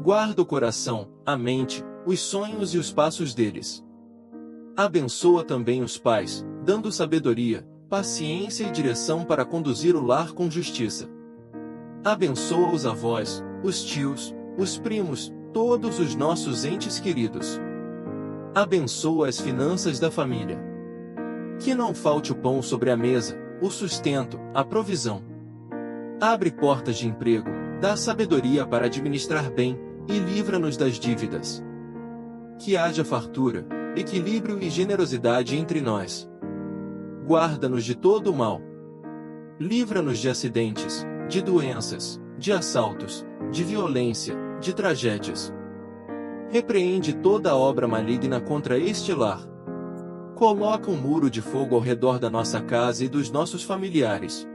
Guarda o coração, a mente, os sonhos e os passos deles. Abençoa também os pais, dando sabedoria, paciência e direção para conduzir o lar com justiça. Abençoa os avós, os tios, os primos, todos os nossos entes queridos. Abençoa as finanças da família. Que não falte o pão sobre a mesa, o sustento, a provisão. Abre portas de emprego, dá sabedoria para administrar bem, e livra-nos das dívidas. Que haja fartura, equilíbrio e generosidade entre nós. Guarda-nos de todo o mal. Livra-nos de acidentes, de doenças, de assaltos, de violência, de tragédias. Repreende toda obra maligna contra este lar. Coloca um muro de fogo ao redor da nossa casa e dos nossos familiares.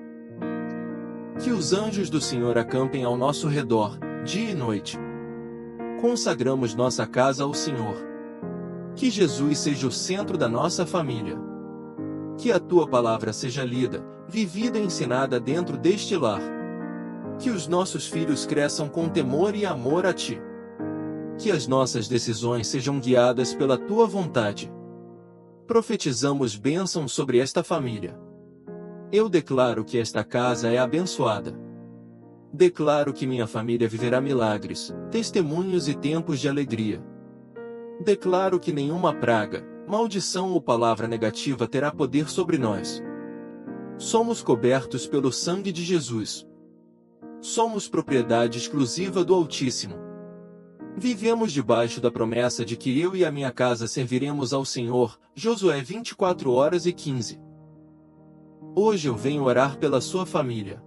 Que os anjos do Senhor acampem ao nosso redor, dia e noite. Consagramos nossa casa ao Senhor. Que Jesus seja o centro da nossa família. Que a Tua palavra seja lida, vivida e ensinada dentro deste lar. Que os nossos filhos cresçam com temor e amor a Ti. Que as nossas decisões sejam guiadas pela Tua vontade. Profetizamos bênção sobre esta família. Eu declaro que esta casa é abençoada. Declaro que minha família viverá milagres, testemunhos e tempos de alegria. Declaro que nenhuma praga, maldição ou palavra negativa terá poder sobre nós. Somos cobertos pelo sangue de Jesus. Somos propriedade exclusiva do Altíssimo. Vivemos debaixo da promessa de que eu e a minha casa serviremos ao Senhor. Josué 24:15. Hoje eu venho orar pela sua família.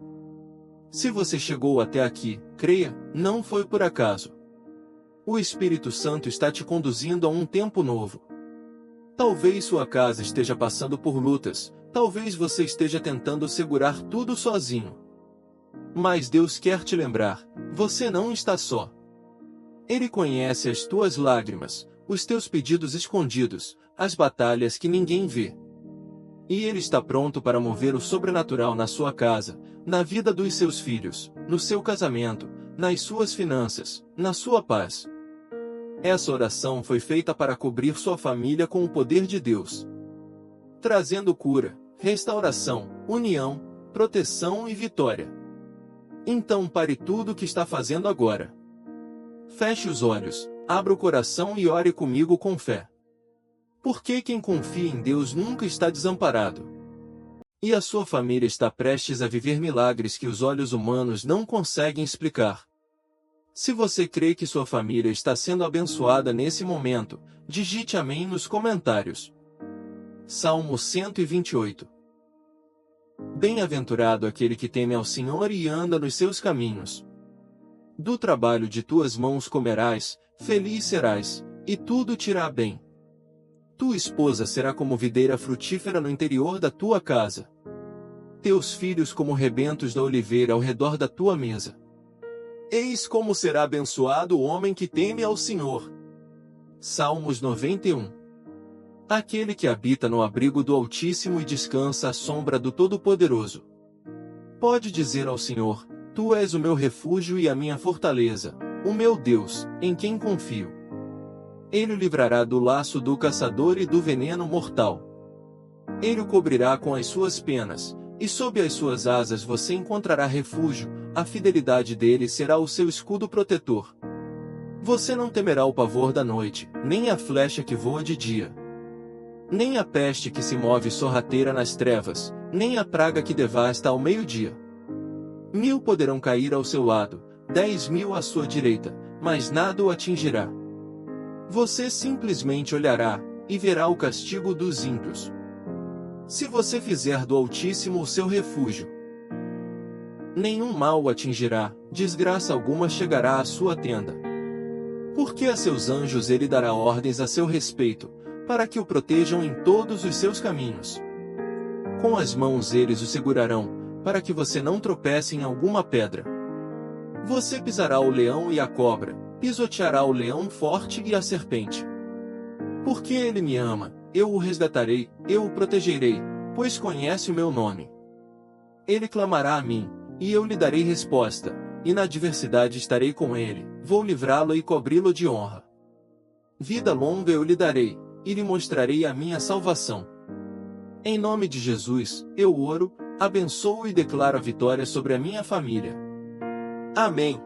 Se você chegou até aqui, creia, não foi por acaso. O Espírito Santo está te conduzindo a um tempo novo. Talvez sua casa esteja passando por lutas, talvez você esteja tentando segurar tudo sozinho. Mas Deus quer te lembrar, você não está só. Ele conhece as tuas lágrimas, os teus pedidos escondidos, as batalhas que ninguém vê. E Ele está pronto para mover o sobrenatural na sua casa, na vida dos seus filhos, no seu casamento, nas suas finanças, na sua paz. Essa oração foi feita para cobrir sua família com o poder de Deus, trazendo cura, restauração, união, proteção e vitória. Então pare tudo o que está fazendo agora. Feche os olhos, abra o coração e ore comigo com fé. Porque quem confia em Deus nunca está desamparado. E a sua família está prestes a viver milagres que os olhos humanos não conseguem explicar. Se você crê que sua família está sendo abençoada nesse momento, digite amém nos comentários. Salmo 128. Bem-aventurado aquele que teme ao Senhor e anda nos seus caminhos. Do trabalho de tuas mãos comerás, feliz serás, e tudo te irá bem. Tua esposa será como videira frutífera no interior da tua casa. Teus filhos como rebentos da oliveira ao redor da tua mesa. Eis como será abençoado o homem que teme ao Senhor. Salmos 91. Aquele que habita no abrigo do Altíssimo e descansa à sombra do Todo-Poderoso. Pode dizer ao Senhor, Tu és o meu refúgio e a minha fortaleza, o meu Deus, em quem confio. Ele o livrará do laço do caçador e do veneno mortal. Ele o cobrirá com as suas penas, e sob as suas asas você encontrará refúgio, a fidelidade dele será o seu escudo protetor. Você não temerá o pavor da noite, nem a flecha que voa de dia. Nem a peste que se move sorrateira nas trevas, nem a praga que devasta ao meio-dia. 1000 poderão cair ao seu lado, 10.000 à sua direita, mas nada o atingirá. Você simplesmente olhará, e verá o castigo dos ímpios. Se você fizer do Altíssimo o seu refúgio, nenhum mal o atingirá, desgraça alguma chegará à sua tenda. Porque a seus anjos ele dará ordens a seu respeito, para que o protejam em todos os seus caminhos. Com as mãos eles o segurarão, para que você não tropece em alguma pedra. Você pisará o leão e a cobra, pisoteará o leão forte e a serpente. Porque ele me ama, eu o resgatarei, eu o protegerei, pois conhece o meu nome. Ele clamará a mim, e eu lhe darei resposta, e na adversidade estarei com ele, vou livrá-lo e cobri-lo de honra. Vida longa eu lhe darei, e lhe mostrarei a minha salvação. Em nome de Jesus, eu oro, abençoo e declaro a vitória sobre a minha família. Amém.